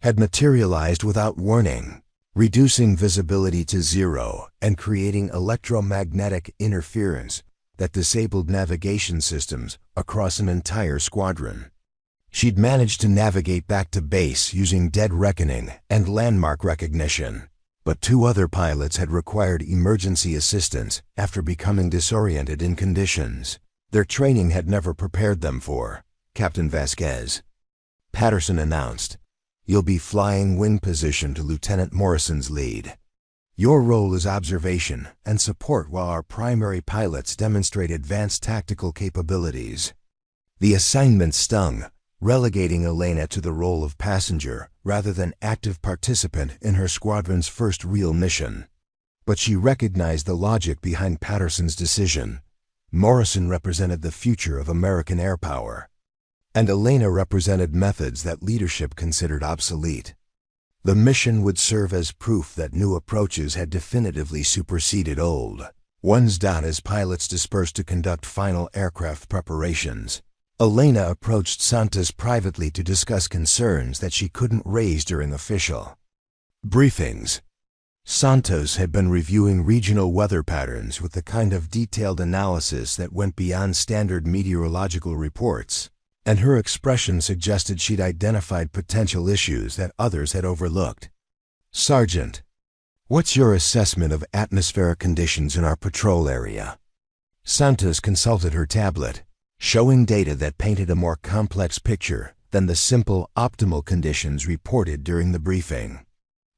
had materialized without warning, reducing visibility to zero and creating electromagnetic interference that disabled navigation systems across an entire squadron. She'd managed to navigate back to base using dead reckoning and landmark recognition, but two other pilots had required emergency assistance after becoming disoriented in conditions their training had never prepared them for. "Captain Vasquez," Patterson announced, "you'll be flying wing position to Lieutenant Morrison's lead. Your role is observation and support while our primary pilots demonstrate advanced tactical capabilities." The assignment stung, relegating Elena to the role of passenger rather than active participant in her squadron's first real mission. But she recognized the logic behind Patterson's decision. Morrison represented the future of American air power, and Elena represented methods that leadership considered obsolete. The mission would serve as proof that new approaches had definitively superseded old ones. As pilots dispersed to conduct final aircraft preparations, Elena approached Santos privately to discuss concerns that she couldn't raise during official briefings. Santos had been reviewing regional weather patterns with the kind of detailed analysis that went beyond standard meteorological reports, and her expression suggested she'd identified potential issues that others had overlooked. "Sergeant, what's your assessment of atmospheric conditions in our patrol area?" Santos consulted her tablet, showing data that painted a more complex picture than the simple optimal conditions reported during the briefing.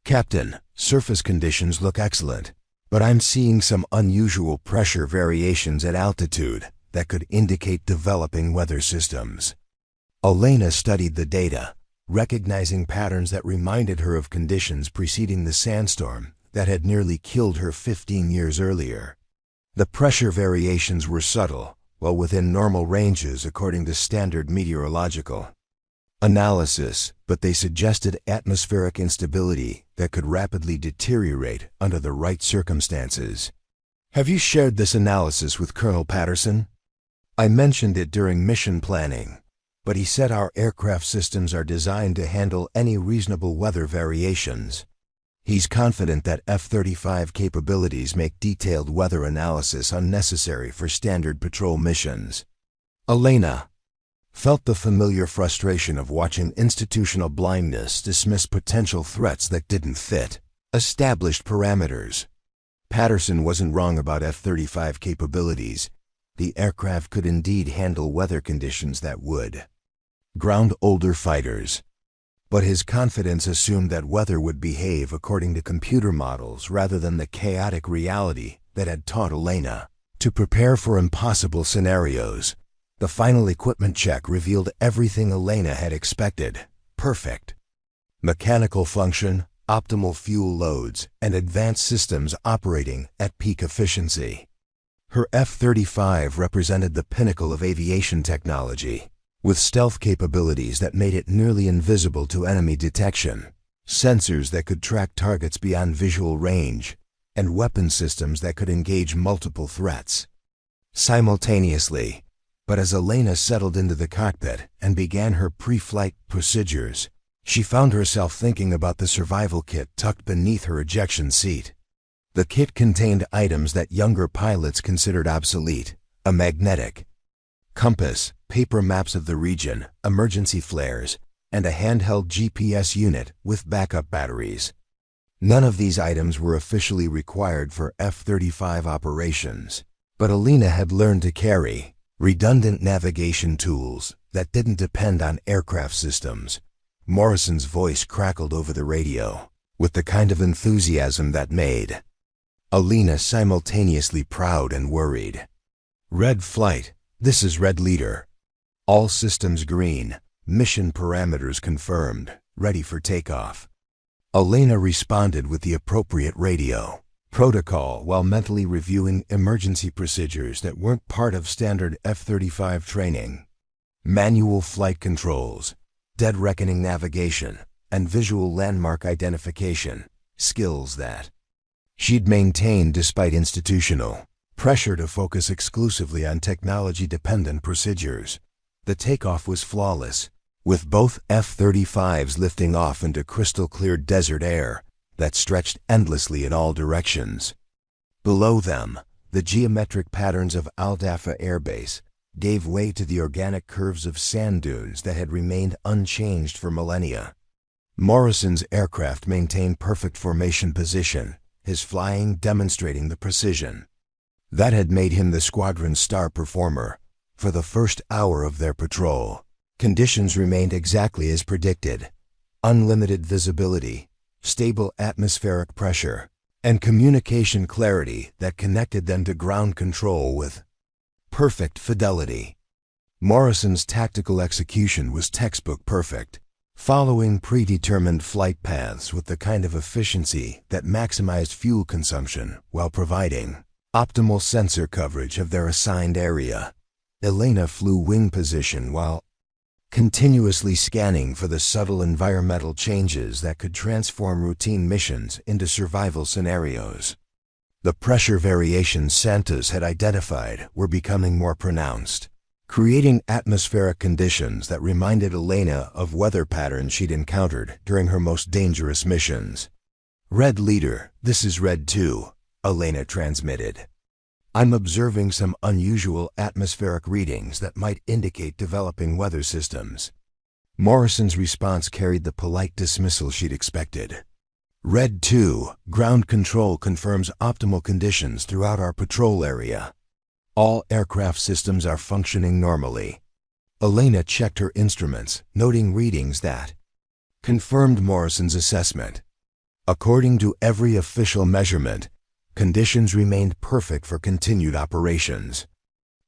"Captain, surface conditions look excellent, but I'm seeing some unusual pressure variations at altitude that could indicate developing weather systems." Elena studied the data, recognizing patterns that reminded her of conditions preceding the sandstorm that had nearly killed her 15 years earlier. The pressure variations were subtle, well within normal ranges according to standard meteorological analysis, but they suggested atmospheric instability that could rapidly deteriorate under the right circumstances. "Have you shared this analysis with Colonel Patterson?" "I mentioned it during mission planning, but he said our aircraft systems are designed to handle any reasonable weather variations." He's confident that F-35 capabilities make detailed weather analysis unnecessary for standard patrol missions. Elena felt the familiar frustration of watching institutional blindness dismiss potential threats that didn't fit established parameters. Patterson wasn't wrong about F-35 capabilities. The aircraft could indeed handle weather conditions that would ground older fighters. But his confidence assumed that weather would behave according to computer models rather than the chaotic reality that had taught Elena to prepare for impossible scenarios. The final equipment check revealed everything Elena had expected. Perfect mechanical function, optimal fuel loads, and advanced systems operating at peak efficiency. Her F-35 represented the pinnacle of aviation technology, with stealth capabilities that made it nearly invisible to enemy detection, sensors that could track targets beyond visual range, and weapon systems that could engage multiple threats simultaneously. But as Elena settled into the cockpit and began her pre-flight procedures, she found herself thinking about the survival kit tucked beneath her ejection seat. The kit contained items that younger pilots considered obsolete: a magnetic compass, paper maps of the region, emergency flares, and a handheld GPS unit with backup batteries. None of these items were officially required for F-35 operations, but Elena had learned to carry redundant navigation tools that didn't depend on aircraft systems. Morrison's voice crackled over the radio, with the kind of enthusiasm that made Elena simultaneously proud and worried. "Red flight, this is Red Leader. All systems green, mission parameters confirmed, ready for takeoff." Elena responded with the appropriate radio protocol while mentally reviewing emergency procedures that weren't part of standard F-35 training. Manual flight controls, dead reckoning navigation, and visual landmark identification, skills that she'd maintained despite institutional pressure to focus exclusively on technology-dependent procedures. The takeoff was flawless, with both F-35s lifting off into crystal-clear desert air that stretched endlessly in all directions. Below them, the geometric patterns of Al Dafa Air Base gave way to the organic curves of sand dunes that had remained unchanged for millennia. Morrison's aircraft maintained perfect formation position, his flying demonstrating the precision that had made him the squadron's star performer. For the first hour of their patrol, conditions remained exactly as predicted: unlimited visibility, stable atmospheric pressure, and communication clarity that connected them to ground control with perfect fidelity. Morrison's tactical execution was textbook perfect, following predetermined flight paths with the kind of efficiency that maximized fuel consumption while providing optimal sensor coverage of their assigned area. Elena flew wing position while continuously scanning for the subtle environmental changes that could transform routine missions into survival scenarios. The pressure variations Santos had identified were becoming more pronounced, creating atmospheric conditions that reminded Elena of weather patterns she'd encountered during her most dangerous missions. "Red Leader, this is Red 2, Elena transmitted. "I'm observing some unusual atmospheric readings that might indicate developing weather systems." Morrison's response carried the polite dismissal she'd expected. "Red 2, ground control confirms optimal conditions throughout our patrol area. All aircraft systems are functioning normally." Elena checked her instruments, noting readings that confirmed Morrison's assessment. According to every official measurement, conditions remained perfect for continued operations.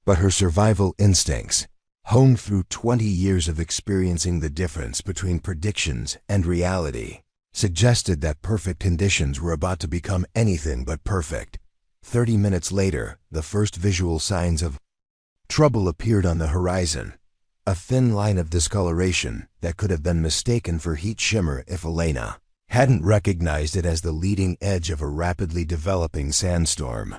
But her survival instincts, honed through 20 years of experiencing the difference between predictions and reality, suggested that perfect conditions were about to become anything but perfect. 30 minutes later, the first visual signs of trouble appeared on the horizon, a thin line of discoloration that could have been mistaken for heat shimmer if Elena hadn't recognized it as the leading edge of a rapidly developing sandstorm.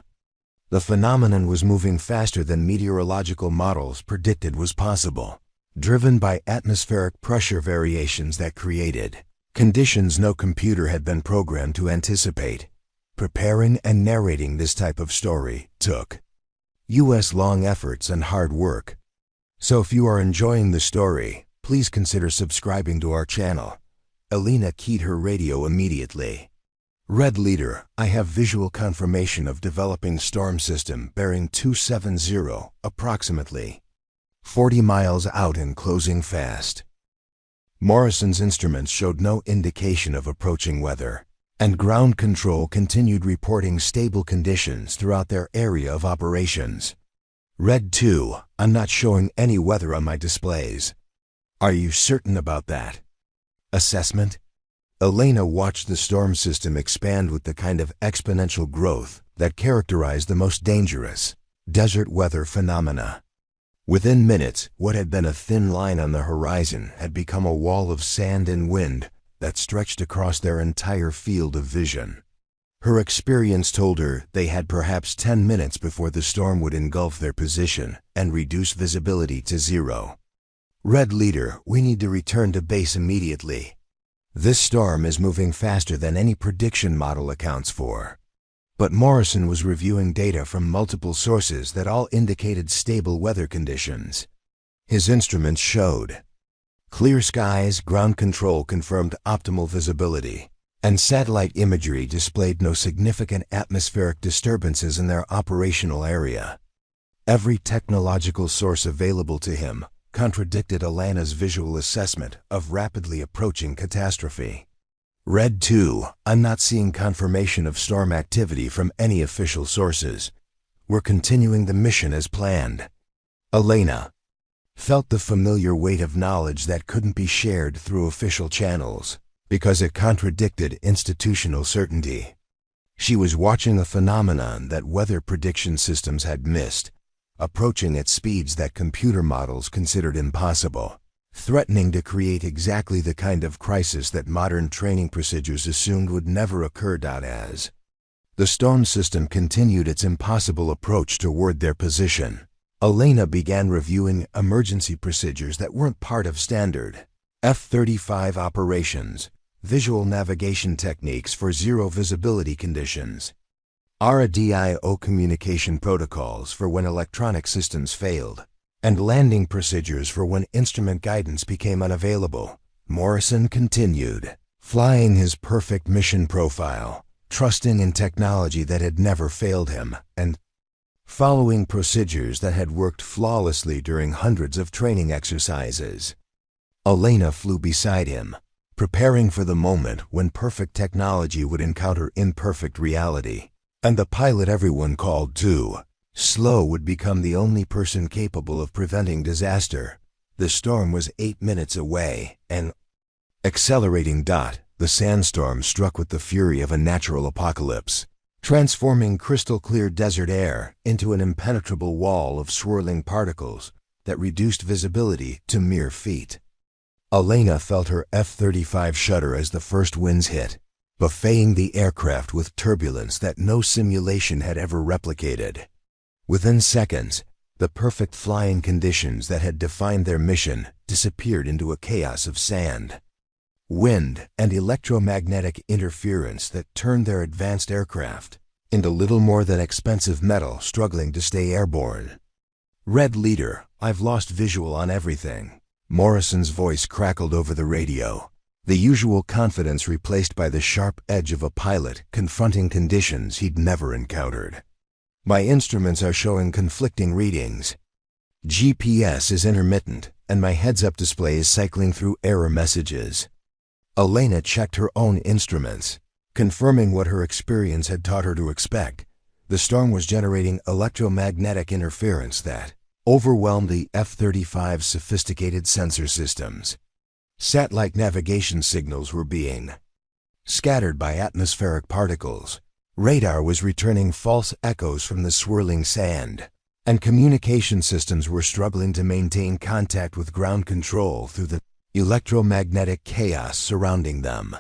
The phenomenon was moving faster than meteorological models predicted was possible, driven by atmospheric pressure variations that created Conditions no computer had been programmed to anticipate. Preparing and narrating this type of story took U.S. long efforts and hard work. So if you are enjoying the story, please consider subscribing to our channel. Elena keyed her radio immediately. Red Leader, I have visual confirmation of developing storm system bearing 270, approximately 40 miles out and closing fast. Morrison's instruments showed no indication of approaching weather, and ground control continued reporting stable conditions throughout their area of operations. Red 2, I'm not showing any weather on my displays. Are you certain about that? Assessment? Elena watched the storm system expand with the kind of exponential growth that characterized the most dangerous desert weather phenomena. Within minutes, what had been a thin line on the horizon had become a wall of sand and wind that stretched across their entire field of vision. Her experience told her they had perhaps 10 minutes before the storm would engulf their position and reduce visibility to zero. Red Leader, we need to return to base immediately. This storm is moving faster than any prediction model accounts for. But Morrison was reviewing data from multiple sources that all indicated stable weather conditions. His instruments showed clear skies, ground control confirmed optimal visibility, and satellite imagery displayed no significant atmospheric disturbances in their operational area. Every technological source available to him contradicted Elena's visual assessment of rapidly approaching catastrophe. Red 2, I'm not seeing confirmation of storm activity from any official sources. We're continuing the mission as planned. Elena felt the familiar weight of knowledge that couldn't be shared through official channels because it contradicted institutional certainty. She was watching a phenomenon that weather prediction systems had missed, approaching at speeds that computer models considered impossible, threatening to create exactly the kind of crisis that modern training procedures assumed would never occur. As the storm system continued its impossible approach toward their position, Elena began reviewing emergency procedures that weren't part of standard F-35 operations, visual navigation techniques for zero visibility conditions, RADIO communication protocols for when electronic systems failed, and landing procedures for when instrument guidance became unavailable. Morrison continued, flying his perfect mission profile, trusting in technology that had never failed him, and following procedures that had worked flawlessly during hundreds of training exercises. Elena flew beside him, preparing for the moment when perfect technology would encounter imperfect reality, and the pilot everyone called too slow would become the only person capable of preventing disaster. The storm was 8 minutes away, and accelerating. The sandstorm struck with the fury of a natural apocalypse, transforming crystal-clear desert air into an impenetrable wall of swirling particles that reduced visibility to mere feet. Elena felt her F-35 shudder as the first winds hit, buffeting the aircraft with turbulence that no simulation had ever replicated. Within seconds, the perfect flying conditions that had defined their mission disappeared into a chaos of sand, wind, and electromagnetic interference that turned their advanced aircraft into little more than expensive metal struggling to stay airborne. Red Leader, I've lost visual on everything. Morrison's voice crackled over the radio, the usual confidence replaced by the sharp edge of a pilot confronting conditions he'd never encountered. My instruments are showing conflicting readings. GPS is intermittent, and my heads-up display is cycling through error messages. Elena checked her own instruments, confirming what her experience had taught her to expect. The storm was generating electromagnetic interference that overwhelmed the F-35's sophisticated sensor systems. Satellite navigation signals were being scattered by atmospheric particles. Radar was returning false echoes from the swirling sand, and communication systems were struggling to maintain contact with ground control through the electromagnetic chaos surrounding them.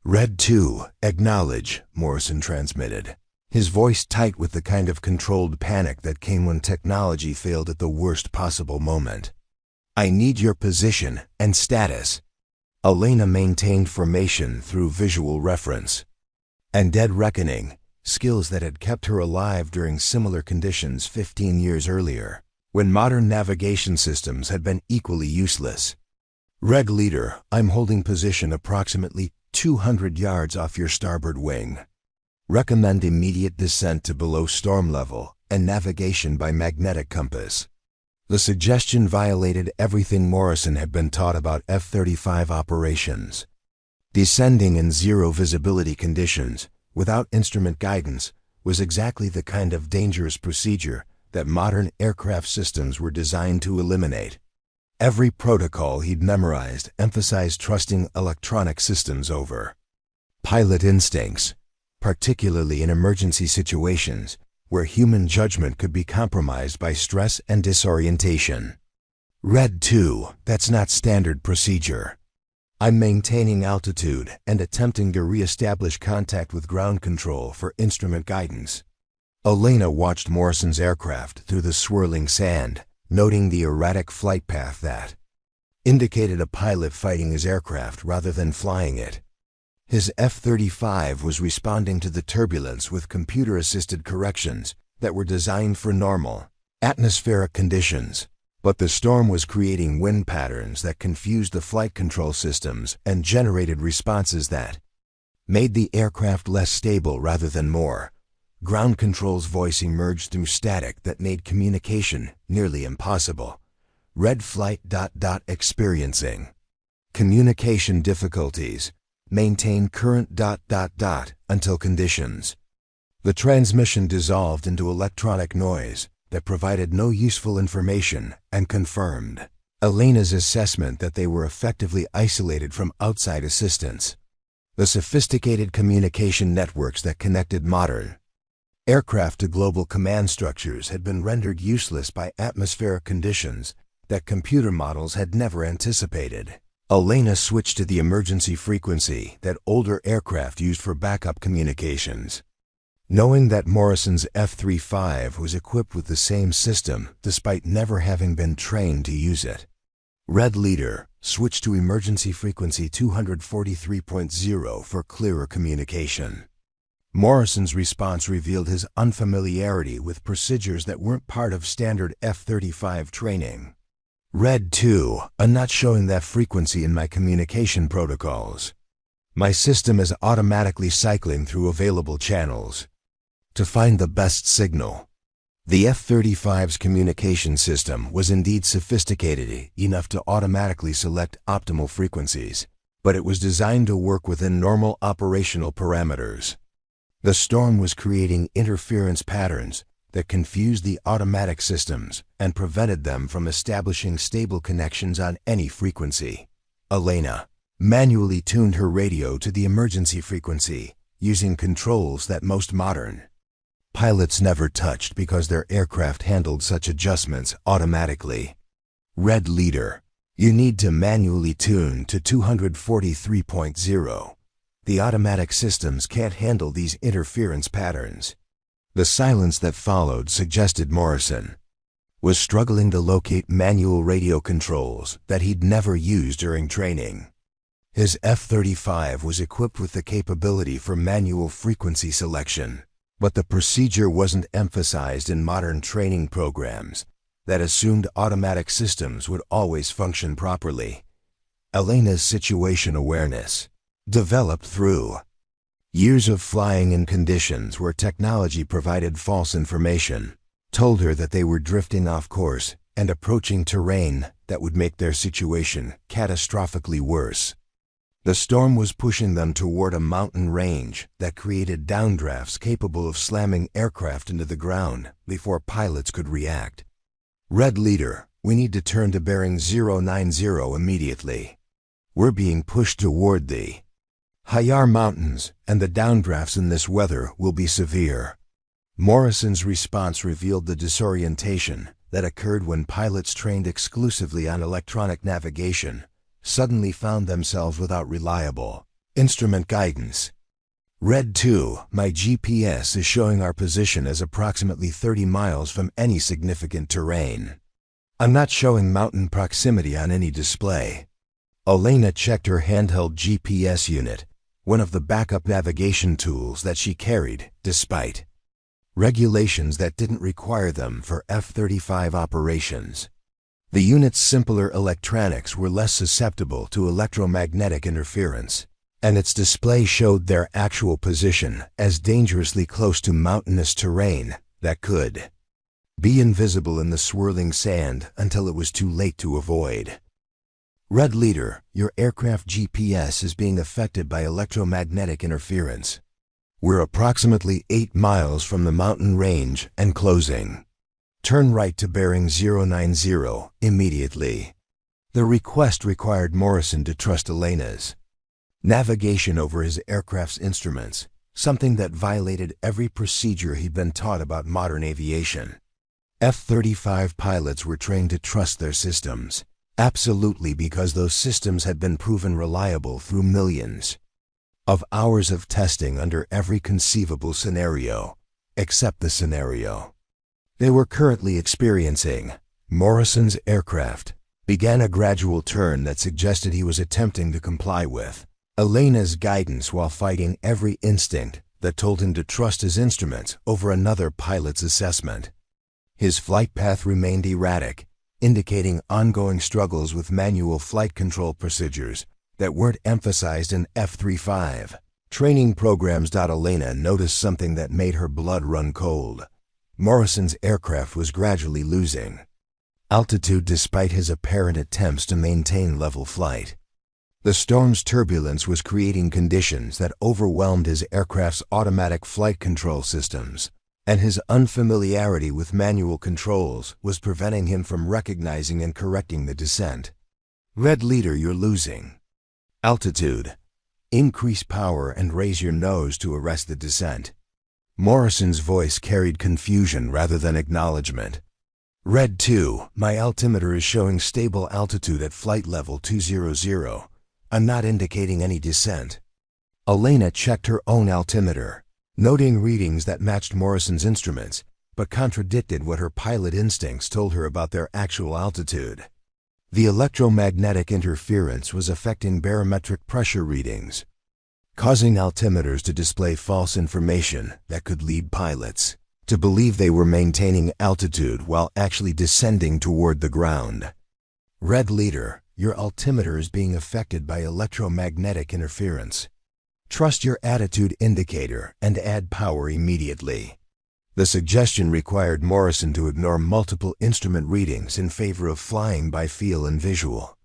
Red 2, acknowledge, Morrison transmitted, his voice tight with the kind of controlled panic that came when technology failed at the worst possible moment. I need your position and status. Elena maintained formation through visual reference and dead reckoning, skills that had kept her alive during similar conditions 15 years earlier, when modern navigation systems had been equally useless. Red Leader, I'm holding position approximately 200 yards off your starboard wing. Recommend immediate descent to below storm level and navigation by magnetic compass. The suggestion violated everything Morrison had been taught about F-35 operations. Descending in zero visibility conditions, without instrument guidance, was exactly the kind of dangerous procedure that modern aircraft systems were designed to eliminate. Every protocol he'd memorized emphasized trusting electronic systems over pilot instincts, particularly in emergency situations where human judgment could be compromised by stress and disorientation. Red 2, that's not standard procedure. I'm maintaining altitude and attempting to re-establish contact with ground control for instrument guidance. Elena watched Morrison's aircraft through the swirling sand, noting the erratic flight path that indicated a pilot fighting his aircraft rather than flying it. His F-35 was responding to the turbulence with computer-assisted corrections that were designed for normal, atmospheric conditions, but the storm was creating wind patterns that confused the flight control systems and generated responses that made the aircraft less stable rather than more. Ground control's voice emerged through static that made communication nearly impossible. Red flight ... experiencing communication difficulties. Maintain current ... until conditions. The transmission dissolved into electronic noise that provided no useful information and confirmed Elena's assessment that they were effectively isolated from outside assistance. The sophisticated communication networks that connected modern aircraft to global command structures had been rendered useless by atmospheric conditions that computer models had never anticipated. Elena switched to the emergency frequency that older aircraft used for backup communications. Knowing that Morrison's F-35 was equipped with the same system despite never having been trained to use it, Red Leader switched to emergency frequency 243.0 for clearer communication. Morrison's response revealed his unfamiliarity with procedures that weren't part of standard F-35 training. Red 2, I'm not showing that frequency in my communication protocols. My system is automatically cycling through available channels to find the best signal. The F-35's communication system was indeed sophisticated enough to automatically select optimal frequencies, but it was designed to work within normal operational parameters. The storm was creating interference patterns that confused the automatic systems and prevented them from establishing stable connections on any frequency. Elena manually tuned her radio to the emergency frequency, using controls that most modern pilots never touched because their aircraft handled such adjustments automatically. Red Leader, you need to manually tune to 243.0. The automatic systems can't handle these interference patterns. The silence that followed suggested Morrison was struggling to locate manual radio controls that he'd never used during training. His F-35 was equipped with the capability for manual frequency selection, but the procedure wasn't emphasized in modern training programs that assumed automatic systems would always function properly. Elena's situation awareness, developed through years of flying in conditions where technology provided false information, told her that they were drifting off course and approaching terrain that would make their situation catastrophically worse. The storm was pushing them toward a mountain range that created downdrafts capable of slamming aircraft into the ground before pilots could react. Red Leader, we need to turn to bearing 090 immediately. We're being pushed toward the Hayar Mountains, and the downdrafts in this weather will be severe. Morrison's response revealed the disorientation that occurred when pilots trained exclusively on electronic navigation suddenly found themselves without reliable instrument guidance. Red 2, my GPS is showing our position as approximately 30 miles from any significant terrain. I'm not showing mountain proximity on any display. Elena checked her handheld GPS unit, one of the backup navigation tools that she carried, despite regulations that didn't require them for F-35 operations. The unit's simpler electronics were less susceptible to electromagnetic interference, and its display showed their actual position as dangerously close to mountainous terrain that could be invisible in the swirling sand until it was too late to avoid. Red Leader, your aircraft GPS is being affected by electromagnetic interference. We're approximately 8 miles from the mountain range and closing. Turn right to bearing 090 immediately. The request required Morrison to trust Elena's navigation over his aircraft's instruments, something that violated every procedure he'd been taught about modern aviation. F-35 pilots were trained to trust their systems, absolutely, because those systems had been proven reliable through millions of hours of testing under every conceivable scenario, except the scenario they were currently experiencing. Morrison's aircraft began a gradual turn that suggested he was attempting to comply with Elena's guidance while fighting every instinct that told him to trust his instruments over another pilot's assessment. His flight path remained erratic, indicating ongoing struggles with manual flight control procedures that weren't emphasized in F-35 training programs. Elena noticed something that made her blood run cold. Morrison's aircraft was gradually losing altitude despite his apparent attempts to maintain level flight. The storm's turbulence was creating conditions that overwhelmed his aircraft's automatic flight control systems, and his unfamiliarity with manual controls was preventing him from recognizing and correcting the descent. Red Leader, you're losing altitude. Increase power and raise your nose to arrest the descent. Morrison's voice carried confusion rather than acknowledgement. Red 2, my altimeter is showing stable altitude at flight level 200. I'm not indicating any descent. Elena checked her own altimeter, noting readings that matched Morrison's instruments, but contradicted what her pilot instincts told her about their actual altitude. The electromagnetic interference was affecting barometric pressure readings, causing altimeters to display false information that could lead pilots to believe they were maintaining altitude while actually descending toward the ground. Red Leader, your altimeter is being affected by electromagnetic interference. Trust your attitude indicator and add power immediately. The suggestion required Morrison to ignore multiple instrument readings in favor of flying by feel and visual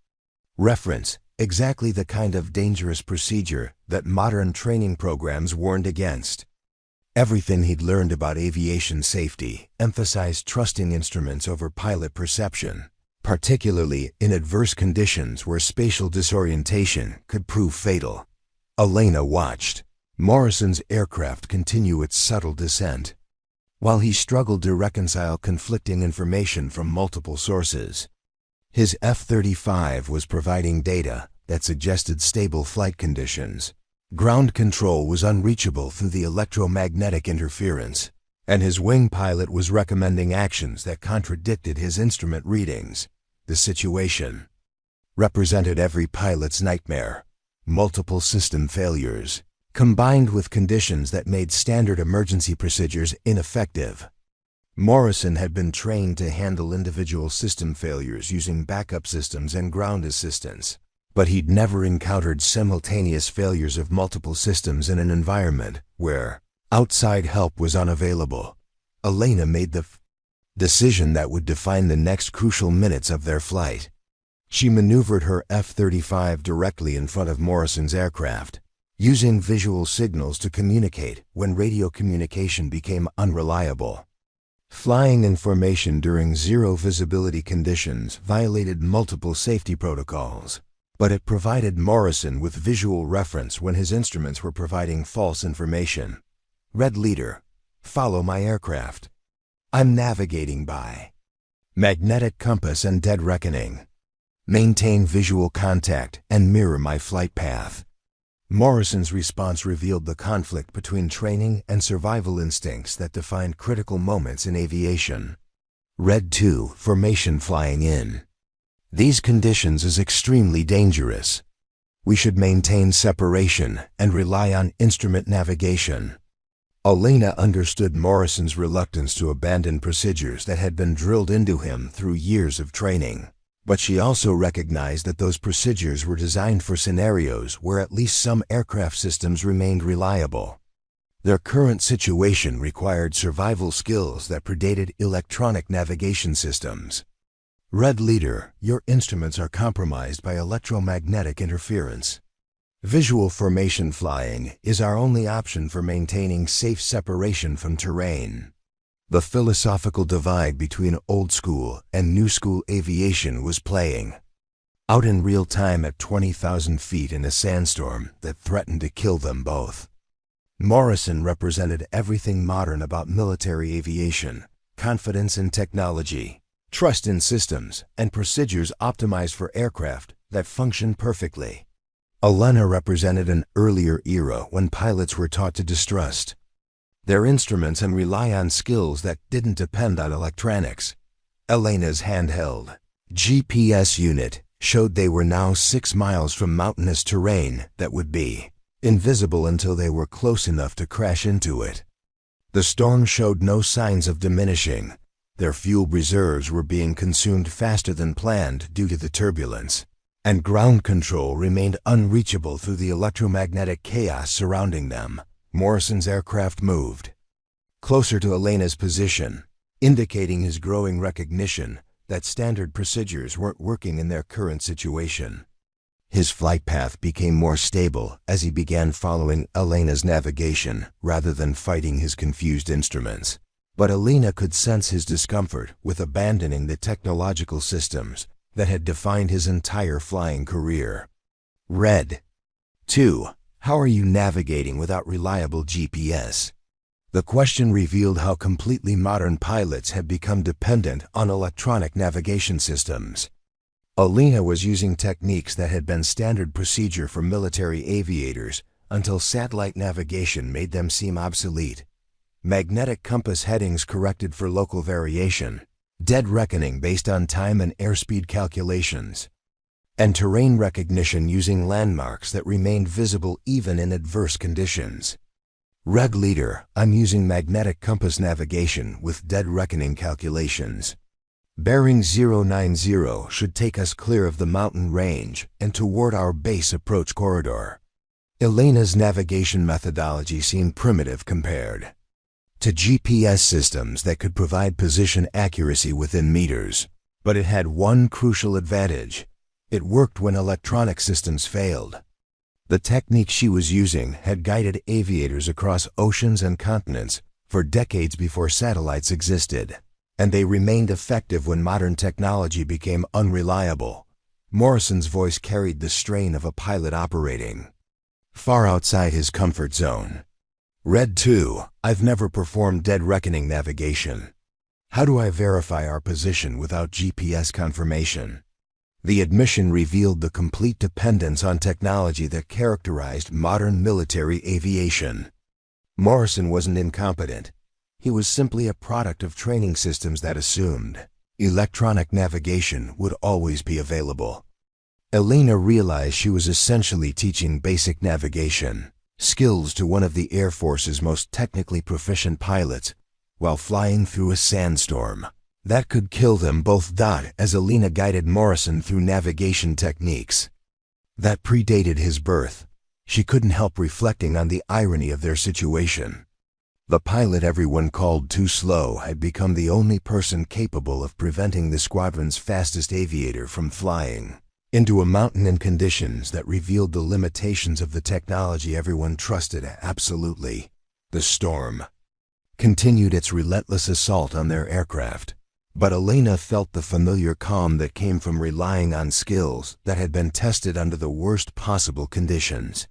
reference, exactly the kind of dangerous procedure that modern training programs warned against. Everything he'd learned about aviation safety emphasized trusting instruments over pilot perception, particularly in adverse conditions where spatial disorientation could prove fatal. Elena watched Morrison's aircraft continue its subtle descent, while he struggled to reconcile conflicting information from multiple sources. His F-35 was providing data that suggested stable flight conditions. Ground control was unreachable through the electromagnetic interference, and his wing pilot was recommending actions that contradicted his instrument readings. The situation represented every pilot's nightmare: multiple system failures, combined with conditions that made standard emergency procedures ineffective. Morrison had been trained to handle individual system failures using backup systems and ground assistance, but he'd never encountered simultaneous failures of multiple systems in an environment where outside help was unavailable. Elena made the decision that would define the next crucial minutes of their flight. She maneuvered her F-35 directly in front of Morrison's aircraft, using visual signals to communicate when radio communication became unreliable. Flying in formation during zero visibility conditions violated multiple safety protocols, but it provided Morrison with visual reference when his instruments were providing false information. Red Leader, follow my aircraft. I'm navigating by magnetic compass and dead reckoning. Maintain visual contact and mirror my flight path. Morrison's response revealed the conflict between training and survival instincts that defined critical moments in aviation. Red 2, formation flying in. These conditions is extremely dangerous. We should maintain separation and rely on instrument navigation. Elena understood Morrison's reluctance to abandon procedures that had been drilled into him through years of training. But she also recognized that those procedures were designed for scenarios where at least some aircraft systems remained reliable. Their current situation required survival skills that predated electronic navigation systems. Red Leader, your instruments are compromised by electromagnetic interference. Visual formation flying is our only option for maintaining safe separation from terrain. The philosophical divide between old school and new school aviation was playing out in real time at 20,000 feet in a sandstorm that threatened to kill them both. Morrison represented everything modern about military aviation: confidence in technology, trust in systems, and procedures optimized for aircraft that function perfectly. Elena represented an earlier era when pilots were taught to distrust their instruments and rely on skills that didn't depend on electronics. Elena's handheld GPS unit showed they were now 6 miles from mountainous terrain that would be invisible until they were close enough to crash into it. The storm showed no signs of diminishing. Their fuel reserves were being consumed faster than planned due to the turbulence, and ground control remained unreachable through the electromagnetic chaos surrounding them. Morrison's aircraft moved closer to Elena's position, indicating his growing recognition that standard procedures weren't working in their current situation. His flight path became more stable as he began following Elena's navigation rather than fighting his confused instruments. But Elena could sense his discomfort with abandoning the technological systems that had defined his entire flying career. Red 2. How are you navigating without reliable GPS? The question revealed how completely modern pilots had become dependent on electronic navigation systems. Elena was using techniques that had been standard procedure for military aviators until satellite navigation made them seem obsolete. Magnetic compass headings corrected for local variation, dead reckoning based on time and airspeed calculations, and terrain recognition using landmarks that remained visible even in adverse conditions. Red Leader, I'm using magnetic compass navigation with dead reckoning calculations. Bearing 090 should take us clear of the mountain range and toward our base approach corridor. Elena's navigation methodology seemed primitive compared to GPS systems that could provide position accuracy within meters. But it had one crucial advantage: it worked when electronic systems failed. The technique she was using had guided aviators across oceans and continents for decades before satellites existed, and they remained effective when modern technology became unreliable. Morrison's voice carried the strain of a pilot operating far outside his comfort zone. Red 2, I've never performed dead reckoning navigation. How do I verify our position without GPS confirmation? The admission revealed the complete dependence on technology that characterized modern military aviation. Morrison wasn't incompetent. He was simply a product of training systems that assumed electronic navigation would always be available. Elena realized she was essentially teaching basic navigation skills to one of the Air Force's most technically proficient pilots while flying through a sandstorm that could kill them both. As Elena guided Morrison through navigation techniques that predated his birth, she couldn't help reflecting on the irony of their situation. The pilot everyone called too slow had become the only person capable of preventing the squadron's fastest aviator from flying into a mountain in conditions that revealed the limitations of the technology everyone trusted absolutely. The storm continued its relentless assault on their aircraft, but Elena felt the familiar calm that came from relying on skills that had been tested under the worst possible conditions.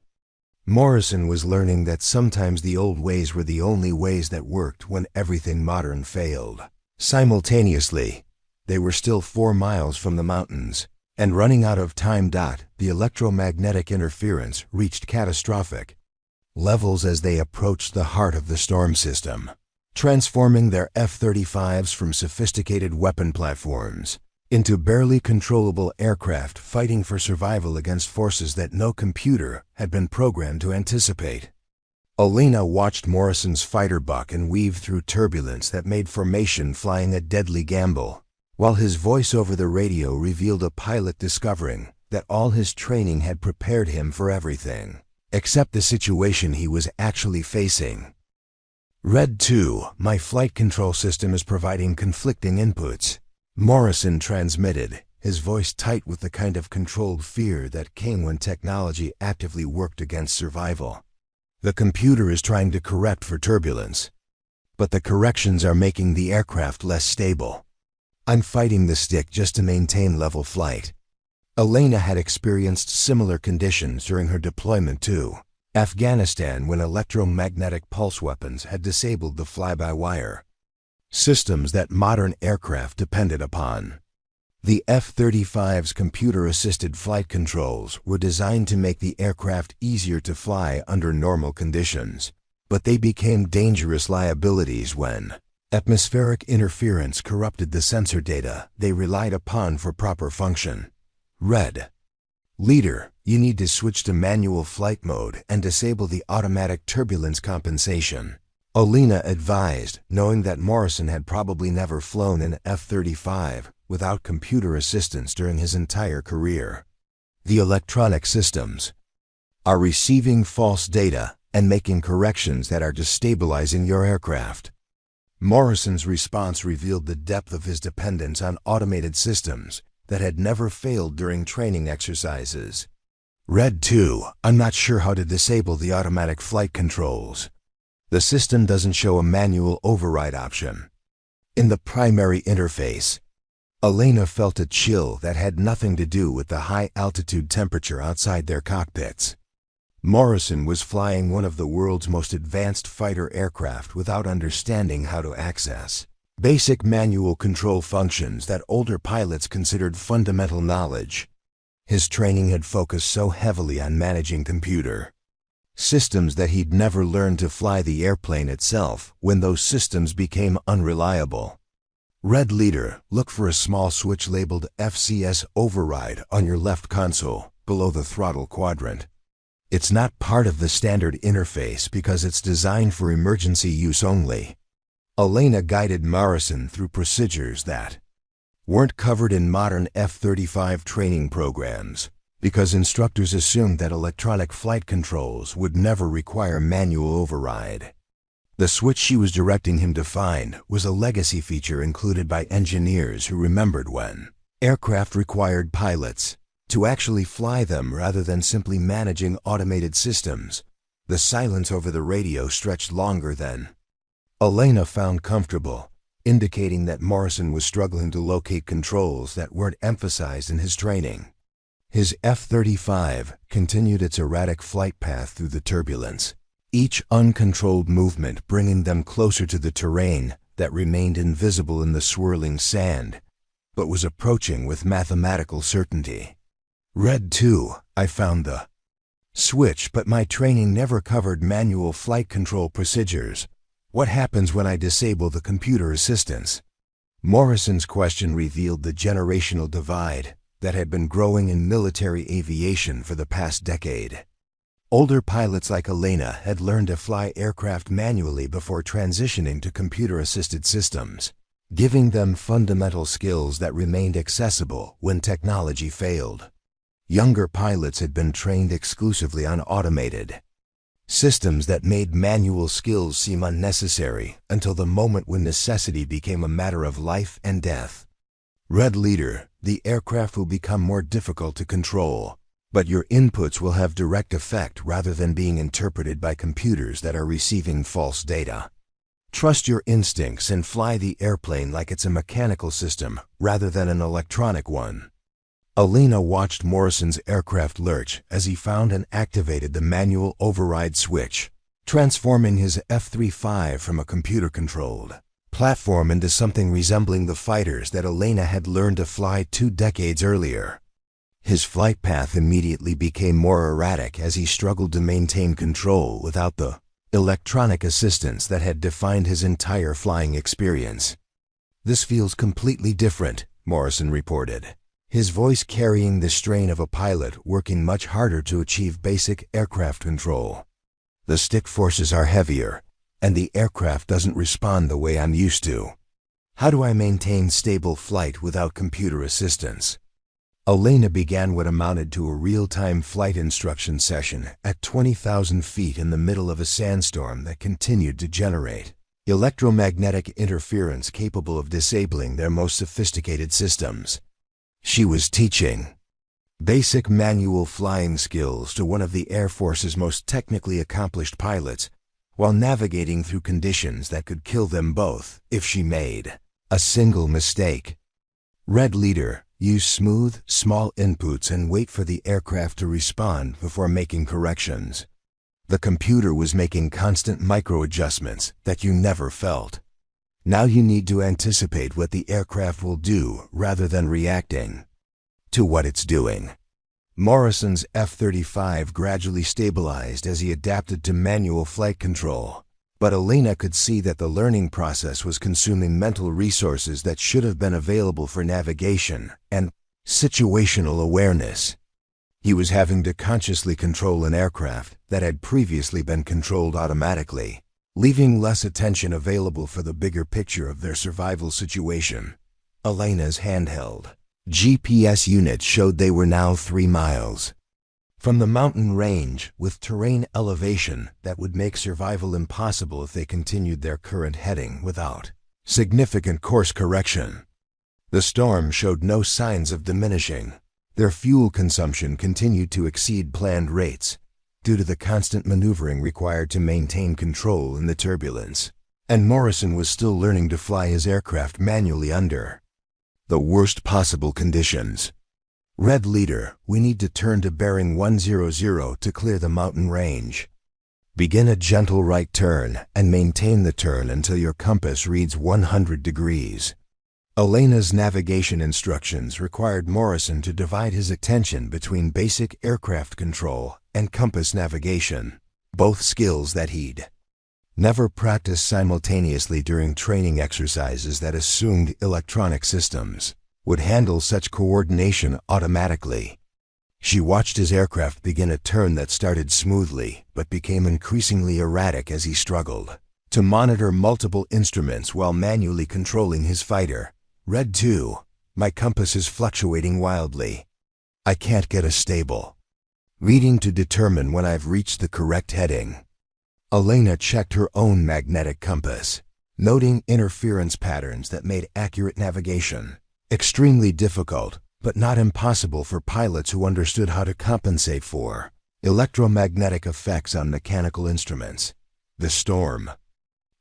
Morrison was learning that sometimes the old ways were the only ways that worked when everything modern failed. Simultaneously, they were still 4 miles from the mountains and running out of time. The electromagnetic interference reached catastrophic levels as they approached the heart of the storm system, transforming their F-35s from sophisticated weapon platforms into barely controllable aircraft fighting for survival against forces that no computer had been programmed to anticipate. Elena watched Morrison's fighter buck and weave through turbulence that made formation flying a deadly gamble, while his voice over the radio revealed a pilot discovering that all his training had prepared him for everything, except the situation he was actually facing. Red 2, my flight control system is providing conflicting inputs, Morrison transmitted, his voice tight with the kind of controlled fear that came when technology actively worked against survival. The computer is trying to correct for turbulence, but the corrections are making the aircraft less stable. I'm fighting the stick just to maintain level flight. Elena had experienced similar conditions during her deployment to Afghanistan when electromagnetic pulse weapons had disabled the fly-by-wire systems that modern aircraft depended upon. The F-35's computer-assisted flight controls were designed to make the aircraft easier to fly under normal conditions, but they became dangerous liabilities when atmospheric interference corrupted the sensor data they relied upon for proper function. Red Leader, you need to switch to manual flight mode and disable the automatic turbulence compensation, Elena advised, knowing that Morrison had probably never flown an F-35 without computer assistance during his entire career. The electronic systems are receiving false data and making corrections that are destabilizing your aircraft. Morrison's response revealed the depth of his dependence on automated systems that had never failed during training exercises. Red 2, I'm not sure how to disable the automatic flight controls. The system doesn't show a manual override option. In the primary interface, Elena felt a chill that had nothing to do with the high-altitude temperature outside their cockpits. Morrison was flying one of the world's most advanced fighter aircraft without understanding how to access basic manual control functions that older pilots considered fundamental knowledge. His training had focused so heavily on managing computer systems that he'd never learned to fly the airplane itself when those systems became unreliable. Red Leader, look for a small switch labeled FCS Override on your left console, below the throttle quadrant. It's not part of the standard interface because it's designed for emergency use only. Elena guided Morrison through procedures that weren't covered in modern F-35 training programs, because instructors assumed that electronic flight controls would never require manual override. The switch she was directing him to find was a legacy feature included by engineers who remembered when aircraft required pilots to actually fly them rather than simply managing automated systems. The silence over the radio stretched longer than Elena found comfortable, indicating that Morrison was struggling to locate controls that weren't emphasized in his training. His F-35 continued its erratic flight path through the turbulence, each uncontrolled movement bringing them closer to the terrain that remained invisible in the swirling sand, but was approaching with mathematical certainty. Red 2, I found the switch, but my training never covered manual flight control procedures. What happens when I disable the computer assistance? Morrison's question revealed the generational divide that had been growing in military aviation for the past decade. Older pilots like Elena had learned to fly aircraft manually before transitioning to computer-assisted systems, giving them fundamental skills that remained accessible when technology failed. Younger pilots had been trained exclusively on automated systems that made manual skills seem unnecessary until the moment when necessity became a matter of life and death. Red Leader, the aircraft will become more difficult to control, but your inputs will have direct effect rather than being interpreted by computers that are receiving false data. Trust your instincts and fly the airplane like it's a mechanical system rather than an electronic one. Elena watched Morrison's aircraft lurch as he found and activated the manual override switch, transforming his F-35 from a computer-controlled platform into something resembling the fighters that Elena had learned to fly 2 decades earlier. His flight path immediately became more erratic as he struggled to maintain control without the electronic assistance that had defined his entire flying experience. This feels completely different, Morrison reported, his voice carrying the strain of a pilot working much harder to achieve basic aircraft control. The stick forces are heavier, and the aircraft doesn't respond the way I'm used to. How do I maintain stable flight without computer assistance? Elena began what amounted to a real-time flight instruction session at 20,000 feet in the middle of a sandstorm that continued to generate electromagnetic interference capable of disabling their most sophisticated systems. She was teaching basic manual flying skills to one of the Air Force's most technically accomplished pilots, while navigating through conditions that could kill them both if she made a single mistake. Red Leader, use smooth, small inputs and wait for the aircraft to respond before making corrections. The computer was making constant micro-adjustments that you never felt. Now you need to anticipate what the aircraft will do rather than reacting to what it's doing. Morrison's F-35 gradually stabilized as he adapted to manual flight control, but Elena could see that the learning process was consuming mental resources that should have been available for navigation and situational awareness. He was having to consciously control an aircraft that had previously been controlled automatically, leaving less attention available for the bigger picture of their survival situation. Elena's handheld GPS unit showed they were now 3 miles from the mountain range, with terrain elevation that would make survival impossible if they continued their current heading without significant course correction. The storm showed no signs of diminishing. Their fuel consumption continued to exceed planned rates due to the constant maneuvering required to maintain control in the turbulence, and Morrison was still learning to fly his aircraft manually under the worst possible conditions. Red Leader, we need to turn to bearing 100 to clear the mountain range. Begin a gentle right turn and maintain the turn until your compass reads 100 degrees. Elena's navigation instructions required Morrison to divide his attention between basic aircraft control and compass navigation, both skills that he'd never practiced simultaneously during training exercises that assumed electronic systems would handle such coordination automatically. She watched his aircraft begin a turn that started smoothly but became increasingly erratic as he struggled to monitor multiple instruments while manually controlling his fighter. Red 2, my compass is fluctuating wildly. I can't get a stable reading to determine when I've reached the correct heading. Elena checked her own magnetic compass, noting interference patterns that made accurate navigation extremely difficult, but not impossible for pilots who understood how to compensate for electromagnetic effects on mechanical instruments. The storm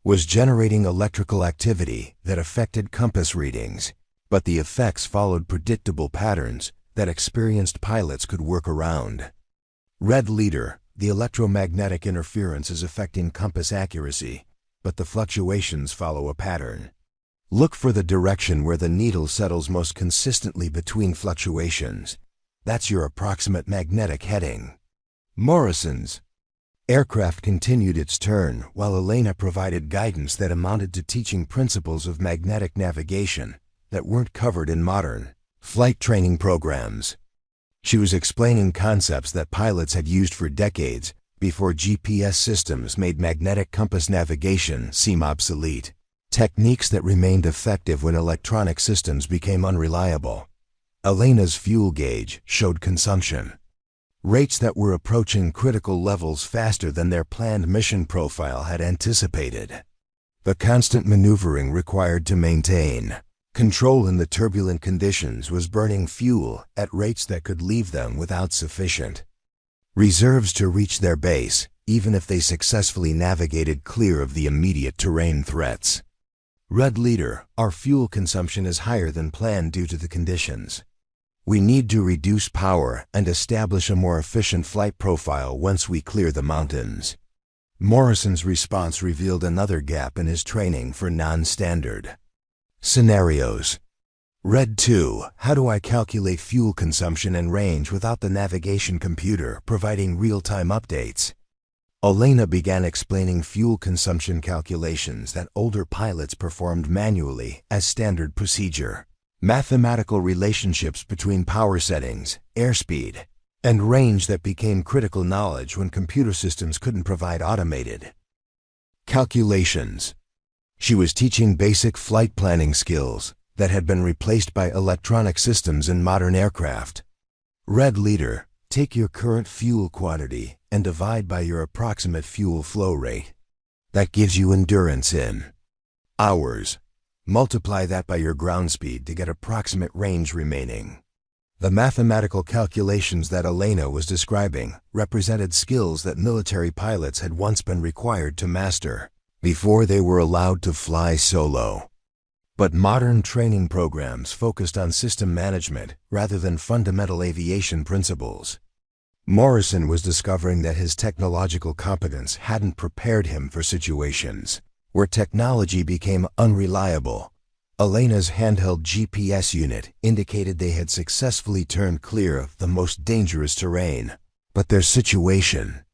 was generating electrical activity that affected compass readings, but the effects followed predictable patterns that experienced pilots could work around. Red Leader, the electromagnetic interference is affecting compass accuracy, but the fluctuations follow a pattern. Look for the direction where the needle settles most consistently between fluctuations. That's your approximate magnetic heading. Morrison's aircraft continued its turn while Elena provided guidance that amounted to teaching principles of magnetic navigation that weren't covered in modern flight training programs. She was explaining concepts that pilots had used for decades before GPS systems made magnetic compass navigation seem obsolete. Techniques that remained effective when electronic systems became unreliable. Elena's fuel gauge showed consumption rates that were approaching critical levels faster than their planned mission profile had anticipated. The constant maneuvering required to maintain control in the turbulent conditions was burning fuel at rates that could leave them without sufficient reserves to reach their base, even if they successfully navigated clear of the immediate terrain threats. Red Leader, our fuel consumption is higher than planned due to the conditions. We need to reduce power and establish a more efficient flight profile once we clear the mountains. Morrison's response revealed another gap in his training for non-standard scenarios. Red 2, how do I calculate fuel consumption and range without the navigation computer providing real-time updates? Elena began explaining fuel consumption calculations that older pilots performed manually as standard procedure. Mathematical relationships between power settings, airspeed, and range that became critical knowledge when computer systems couldn't provide automated calculations. She was teaching basic flight planning skills that had been replaced by electronic systems in modern aircraft. Red leader, take your current fuel quantity and divide by your approximate fuel flow rate. That gives you endurance in hours. Multiply that by your ground speed to get approximate range remaining. The mathematical calculations that Elena was describing represented skills that military pilots had once been required to master before they were allowed to fly solo. But modern training programs focused on system management rather than fundamental aviation principles. Morrison was discovering that his technological competence hadn't prepared him for situations where technology became unreliable. Elena's handheld GPS unit indicated they had successfully turned clear of the most dangerous terrain, but their situation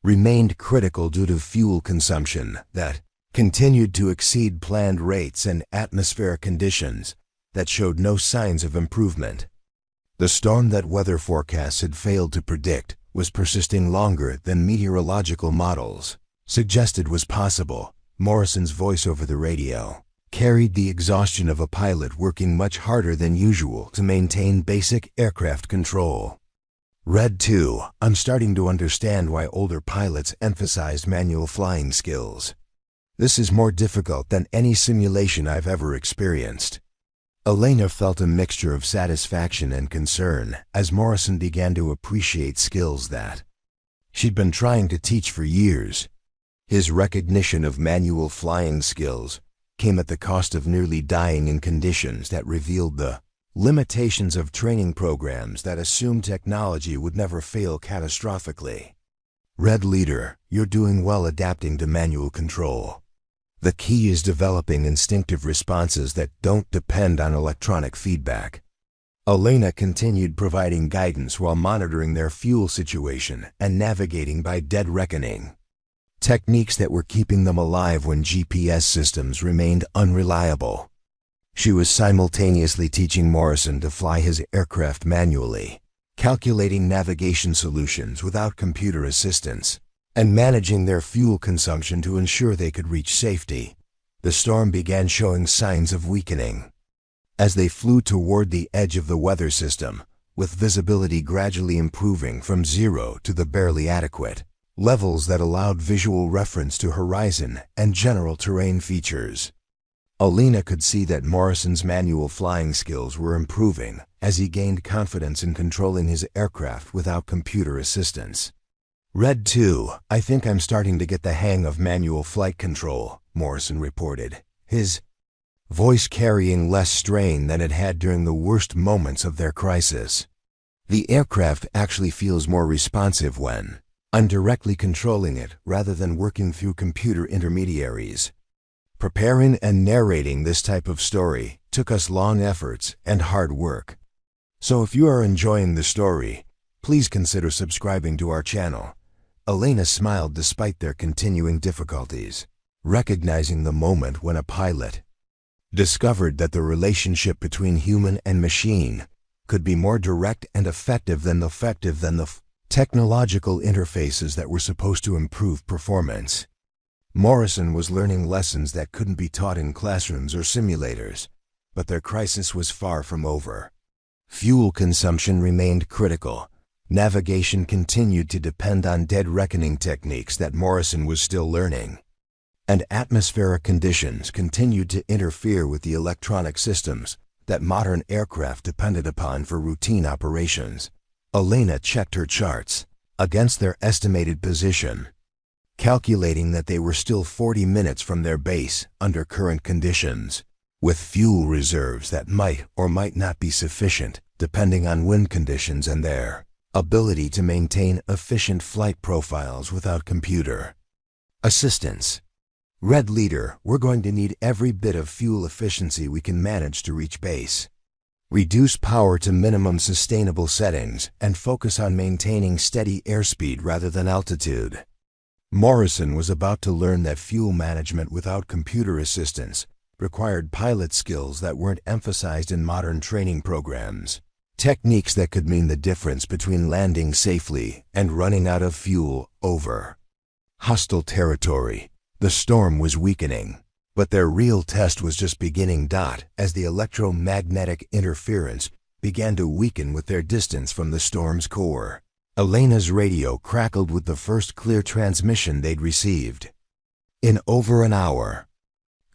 remained critical due to fuel consumption that continued to exceed planned rates and atmospheric conditions that showed no signs of improvement. The storm that weather forecasts had failed to predict was persisting longer than meteorological models suggested was possible. Morrison's voice over the radio carried the exhaustion of a pilot working much harder than usual to maintain basic aircraft control. Red 2, I'm starting to understand why older pilots emphasized manual flying skills. This is more difficult than any simulation I've ever experienced. Elena felt a mixture of satisfaction and concern as Morrison began to appreciate skills that she'd been trying to teach for years. His recognition of manual flying skills came at the cost of nearly dying in conditions that revealed the limitations of training programs that assumed technology would never fail catastrophically. Red leader, you're doing well adapting to manual control. The key is developing instinctive responses that don't depend on electronic feedback. Elena continued providing guidance while monitoring their fuel situation and navigating by dead reckoning. Techniques that were keeping them alive when GPS systems remained unreliable. She was simultaneously teaching Morrison to fly his aircraft manually, calculating navigation solutions without computer assistance, and managing their fuel consumption to ensure they could reach safety. The storm began showing signs of weakening. As they flew toward the edge of the weather system, with visibility gradually improving from 0 to the barely adequate levels that allowed visual reference to horizon and general terrain features. Elena could see that Morrison's manual flying skills were improving as he gained confidence in controlling his aircraft without computer assistance. Red 2, I think I'm starting to get the hang of manual flight control, Morrison reported, his voice carrying less strain than it had during the worst moments of their crisis. The aircraft actually feels more responsive when I'm directly controlling it rather than working through computer intermediaries. Preparing and narrating this type of story took us long efforts and hard work. So if you are enjoying the story, please consider subscribing to our channel. Elena smiled despite their continuing difficulties, recognizing the moment when a pilot discovered that the relationship between human and machine could be more direct and effective than the technological interfaces that were supposed to improve performance. Morrison was learning lessons that couldn't be taught in classrooms or simulators, but their crisis was far from over. Fuel consumption remained critical. Navigation continued to depend on dead reckoning techniques that Morrison was still learning. And atmospheric conditions continued to interfere with the electronic systems that modern aircraft depended upon for routine operations. Elena checked her charts against their estimated position, calculating that they were still 40 minutes from their base under current conditions, with fuel reserves that might or might not be sufficient depending on wind conditions and their ability to maintain efficient flight profiles without computer assistance. Red leader, we're going to need every bit of fuel efficiency we can manage to reach base. Reduce power to minimum sustainable settings and focus on maintaining steady airspeed rather than altitude. Morrison was about to learn that fuel management without computer assistance required pilot skills that weren't emphasized in modern training programs. Techniques that could mean the difference between landing safely and running out of fuel. Over. Hostile territory. The storm was weakening, but their real test was just beginning. As the electromagnetic interference began to weaken with their distance from the storm's core, Elena's radio crackled with the first clear transmission they'd received in over an hour.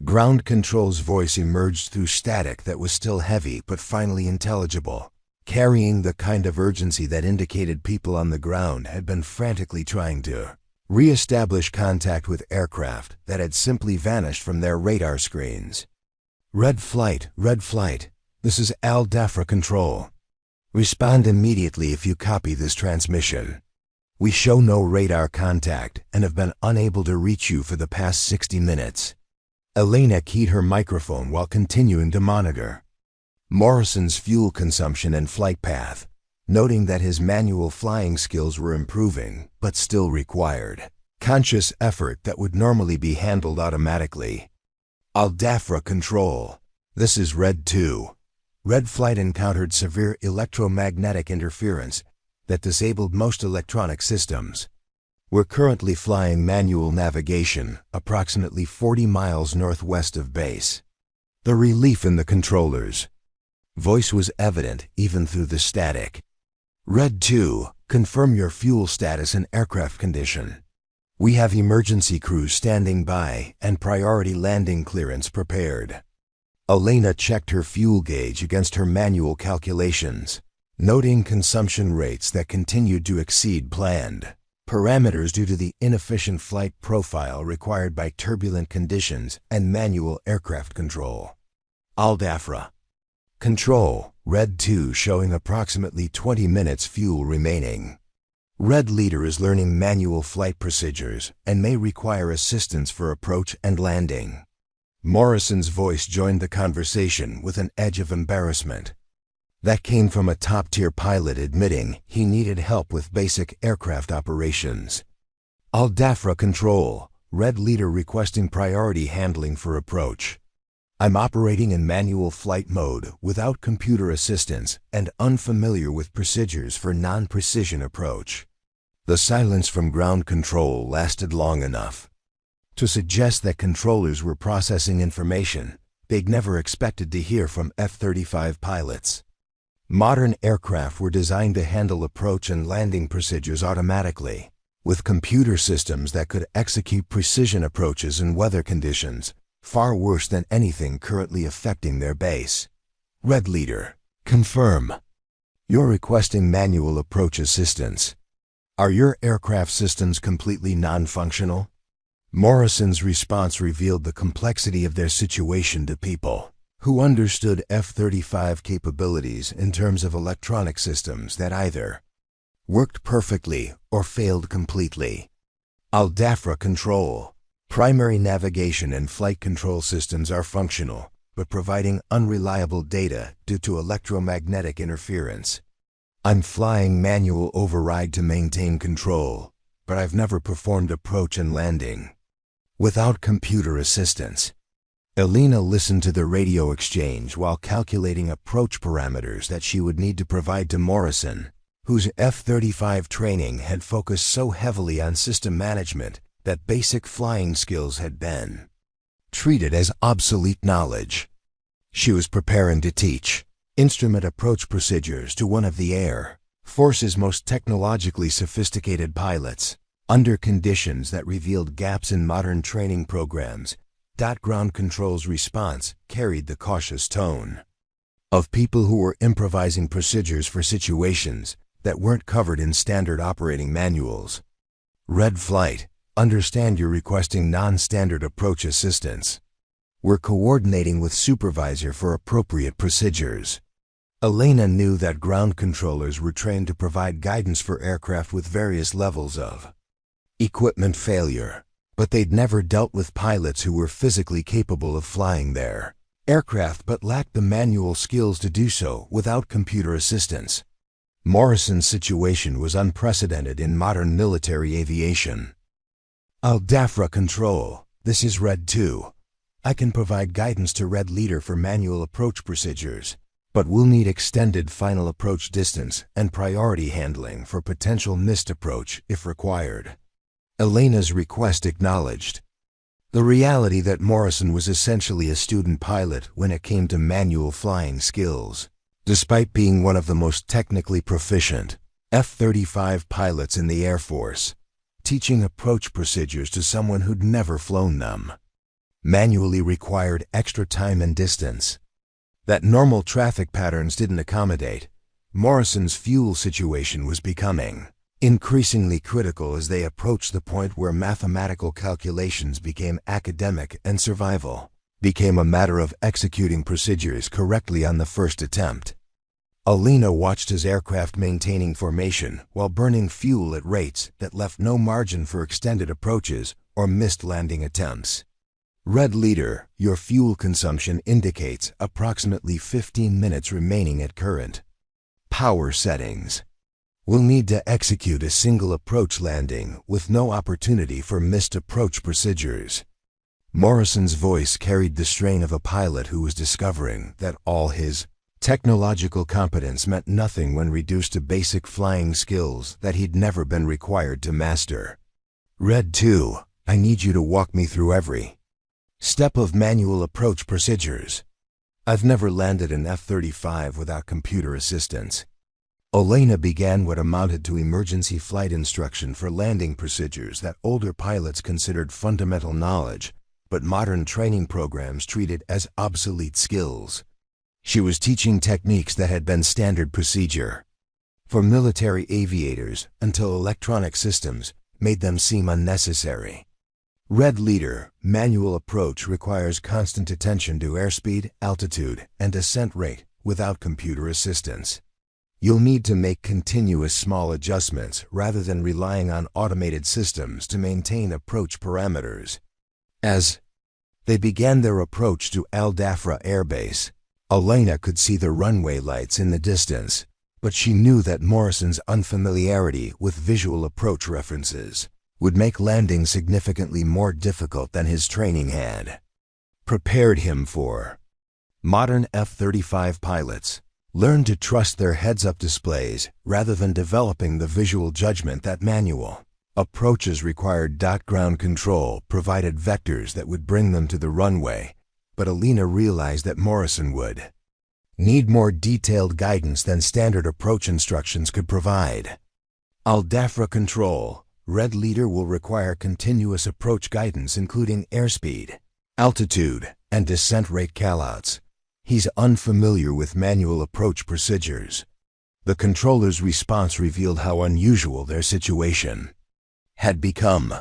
Ground control's voice emerged through static that was still heavy but finally intelligible, carrying the kind of urgency that indicated people on the ground had been frantically trying to re-establish contact with aircraft that had simply vanished from their radar screens. Red flight, this is Al Dafra Control. Respond immediately if you copy this transmission. We show no radar contact and have been unable to reach you for the past 60 minutes. Elena keyed her microphone while continuing to monitor Morrison's fuel consumption and flight path, noting that his manual flying skills were improving but still required conscious effort that would normally be handled automatically. Al Dafra Control. This is Red 2. Red Flight encountered severe electromagnetic interference that disabled most electronic systems. We're currently flying manual navigation approximately 40 miles northwest of base. The relief in the controller's voice was evident even through the static. Red 2, confirm your fuel status and aircraft condition. We have emergency crews standing by and priority landing clearance prepared. Elena checked her fuel gauge against her manual calculations, noting consumption rates that continued to exceed planned parameters due to the inefficient flight profile required by turbulent conditions and manual aircraft control. Al Dafra Control, Red 2 showing approximately 20 minutes fuel remaining. Red Leader is learning manual flight procedures and may require assistance for approach and landing. Morrison's voice joined the conversation with an edge of embarrassment. That came from a top-tier pilot admitting he needed help with basic aircraft operations. Al Dafra Control, Red Leader requesting priority handling for approach. I'm operating in manual flight mode without computer assistance and unfamiliar with procedures for non-precision approach. The silence from ground control lasted long enough to suggest that controllers were processing information they'd never expected to hear from F-35 pilots. Modern aircraft were designed to handle approach and landing procedures automatically, with computer systems that could execute precision approaches in weather conditions far worse than anything currently affecting their base. Red Leader, confirm. You're requesting manual approach assistance. Are your aircraft systems completely non-functional? Morrison's response revealed the complexity of their situation to people who understood F-35 capabilities in terms of electronic systems that either worked perfectly or failed completely. Al Dafra Control. Primary navigation and flight control systems are functional, but providing unreliable data due to electromagnetic interference. I'm flying manual override to maintain control, but I've never performed approach and landing without computer assistance. Elena listened to the radio exchange while calculating approach parameters that she would need to provide to Morrison, whose F-35 training had focused so heavily on system management that basic flying skills had been treated as obsolete knowledge. She was preparing to teach instrument approach procedures to one of the Air Force's most technologically sophisticated pilots, under conditions that revealed gaps in modern training programs. Ground control's response carried the cautious tone of people who were improvising procedures for situations that weren't covered in standard operating manuals. Red Flight, understand you're requesting non-standard approach assistance. We're coordinating with supervisor for appropriate procedures. Elena knew that ground controllers were trained to provide guidance for aircraft with various levels of equipment failure, but they'd never dealt with pilots who were physically capable of flying their aircraft but lacked the manual skills to do so without computer assistance. Morrison's situation was unprecedented in modern military aviation. Al Dafra Control, this is Red 2. I can provide guidance to Red Leader for manual approach procedures, but we'll need extended final approach distance and priority handling for potential missed approach if required. Elena's request acknowledged. The reality that Morrison was essentially a student pilot when it came to manual flying skills. Despite being one of the most technically proficient F-35 pilots in the Air Force, teaching approach procedures to someone who'd never flown them manually required extra time and distance that normal traffic patterns didn't accommodate. Morrison's fuel situation was becoming increasingly critical as they approached the point where mathematical calculations became academic and survival became a matter of executing procedures correctly on the first attempt. Elena watched his aircraft maintaining formation while burning fuel at rates that left no margin for extended approaches or missed landing attempts. Red Leader, your fuel consumption indicates approximately 15 minutes remaining at current power settings. We'll need to execute a single approach landing with no opportunity for missed approach procedures. Morrison's voice carried the strain of a pilot who was discovering that all his technological competence meant nothing when reduced to basic flying skills that he'd never been required to master. Red 2, I need you to walk me through every step of manual approach procedures. I've never landed an F-35 without computer assistance. Elena began what amounted to emergency flight instruction for landing procedures that older pilots considered fundamental knowledge, but modern training programs treated as obsolete skills. She was teaching techniques that had been standard procedure for military aviators until electronic systems made them seem unnecessary. Red Leader, manual approach requires constant attention to airspeed, altitude, and descent rate without computer assistance. You'll need to make continuous small adjustments rather than relying on automated systems to maintain approach parameters. As they began their approach to Al Dafra Air Base, Elena could see the runway lights in the distance, but she knew that Morrison's unfamiliarity with visual approach references would make landing significantly more difficult than his training had prepared him for. Modern F-35 pilots learn to trust their heads-up displays rather than developing the visual judgment that manual approaches required. Ground control provided vectors that would bring them to the runway, but Elena realized that Morrison would need more detailed guidance than standard approach instructions could provide. Al Dafra control, Red Leader will require continuous approach guidance including airspeed, altitude, and descent rate callouts. He's unfamiliar with manual approach procedures. The controller's response revealed how unusual their situation had become.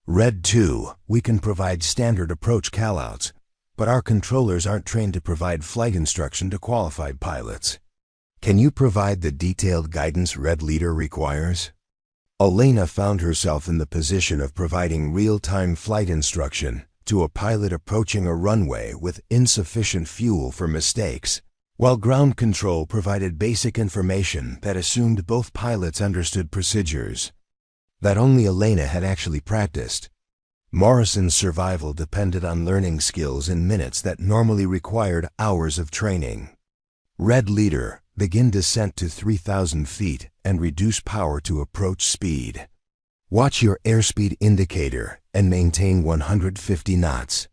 Red 2, we can provide standard approach callouts, but our controllers aren't trained to provide flight instruction to qualified pilots. Can you provide the detailed guidance Red Leader requires? Elena found herself in the position of providing real-time flight instruction to a pilot approaching a runway with insufficient fuel for mistakes, while ground control provided basic information that assumed both pilots understood procedures that only Elena had actually practiced. Morrison's survival depended on learning skills in minutes that normally required hours of training. Red Leader, begin descent to 3,000 feet and reduce power to approach speed. Watch your airspeed indicator and maintain 150 knots.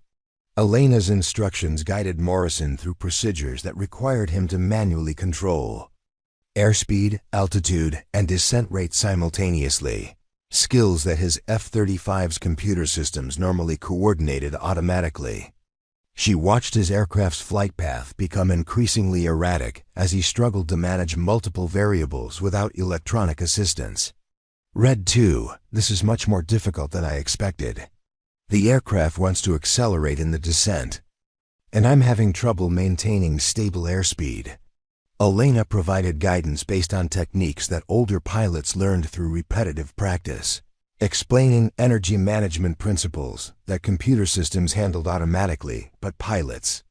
Elena's instructions guided Morrison through procedures that required him to manually control airspeed, altitude, and descent rate simultaneously, skills that his F-35's computer systems normally coordinated automatically. She watched his aircraft's flight path become increasingly erratic as he struggled to manage multiple variables without electronic assistance. Red 2, this is much more difficult than I expected. The aircraft wants to accelerate in the descent, and I'm having trouble maintaining stable airspeed. Elena provided guidance based on techniques that older pilots learned through repetitive practice, explaining energy management principles that computer systems handled automatically, but pilots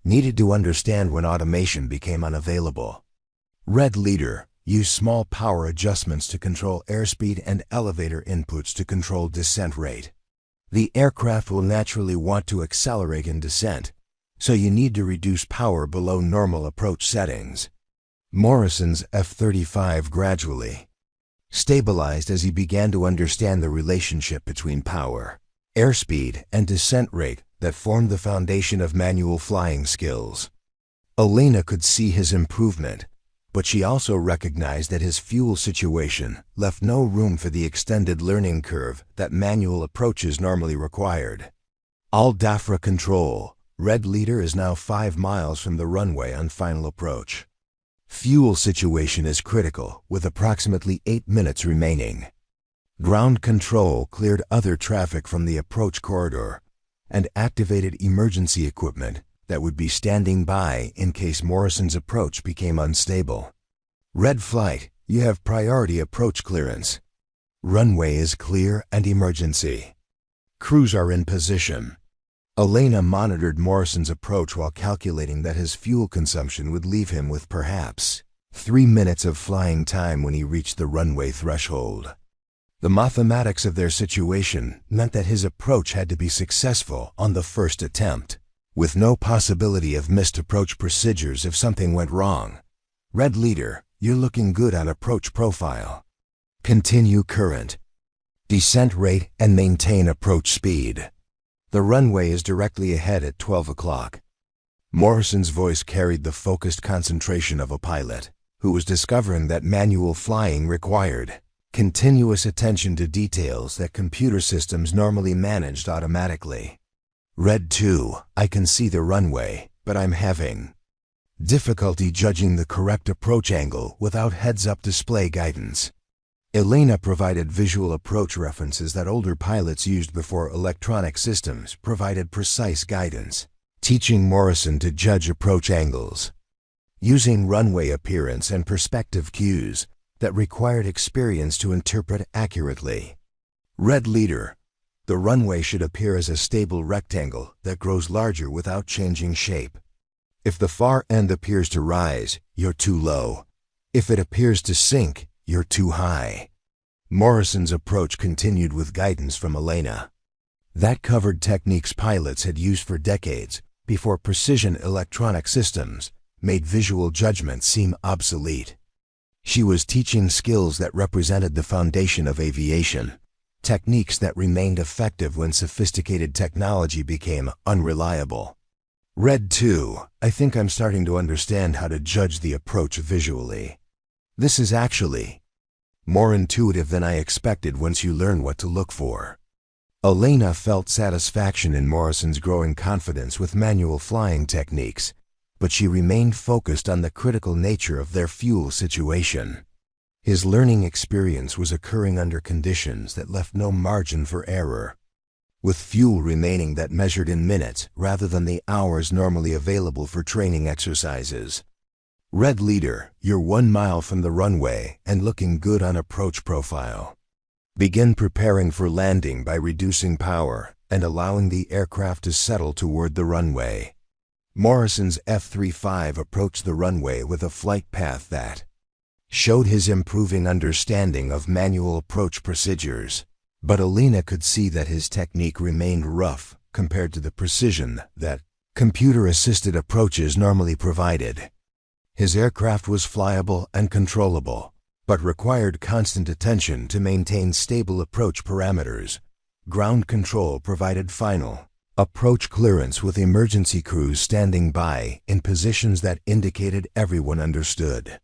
needed to understand when automation became unavailable. Red Leader, use small power adjustments to control airspeed and elevator inputs to control descent rate. The aircraft will naturally want to accelerate in descent, so you need to reduce power below normal approach settings. Morrison's F-35 gradually stabilized as he began to understand the relationship between power, airspeed, and descent rate that formed the foundation of manual flying skills. Elena could see his improvement, but she also recognized that his fuel situation left no room for the extended learning curve that manual approaches normally required. All DAFRA control. Red Leader is now 5 miles from the runway on final approach. Fuel situation is critical, with approximately 8 minutes remaining. Ground control cleared other traffic from the approach corridor and activated emergency equipment that would be standing by in case Morrison's approach became unstable. Red Flight, you have priority approach clearance. Runway is clear and emergency. Crews are in position. Elena monitored Morrison's approach while calculating that his fuel consumption would leave him with perhaps 3 minutes of flying time when he reached the runway threshold. The mathematics of their situation meant that his approach had to be successful on the first attempt, with no possibility of missed approach procedures if something went wrong. Red Leader, you're looking good on approach profile. Continue current descent rate and maintain approach speed. The runway is directly ahead at 12 o'clock. Morrison's voice carried the focused concentration of a pilot who was discovering that manual flying required continuous attention to details that computer systems normally managed automatically. Red 2, I can see the runway, but I'm having difficulty judging the correct approach angle without heads-up display guidance. Elena provided visual approach references that older pilots used before electronic systems provided precise guidance, teaching Morrison to judge approach angles using runway appearance and perspective cues that required experience to interpret accurately. Red Leader, the runway should appear as a stable rectangle that grows larger without changing shape. If the far end appears to rise, you're too low. If it appears to sink, you're too high. Morrison's approach continued with guidance from Elena. That covered techniques pilots had used for decades before precision electronic systems made visual judgment seem obsolete. She was teaching skills that represented the foundation of aviation, techniques that remained effective when sophisticated technology became unreliable. Red 2, I think I'm starting to understand how to judge the approach visually. This is actually more intuitive than I expected once you learn what to look for. Elena felt satisfaction in Morrison's growing confidence with manual flying techniques, but she remained focused on the critical nature of their fuel situation. His learning experience was occurring under conditions that left no margin for error, with fuel remaining that measured in minutes rather than the hours normally available for training exercises. Red Leader, you're 1 mile from the runway and looking good on approach profile. Begin preparing for landing by reducing power and allowing the aircraft to settle toward the runway. Morrison's F-35 approached the runway with a flight path that showed his improving understanding of manual approach procedures, but Elena could see that his technique remained rough compared to the precision that computer-assisted approaches normally provided. His aircraft was flyable and controllable, but required constant attention to maintain stable approach parameters. Ground control provided final approach clearance with emergency crews standing by in positions that indicated everyone understood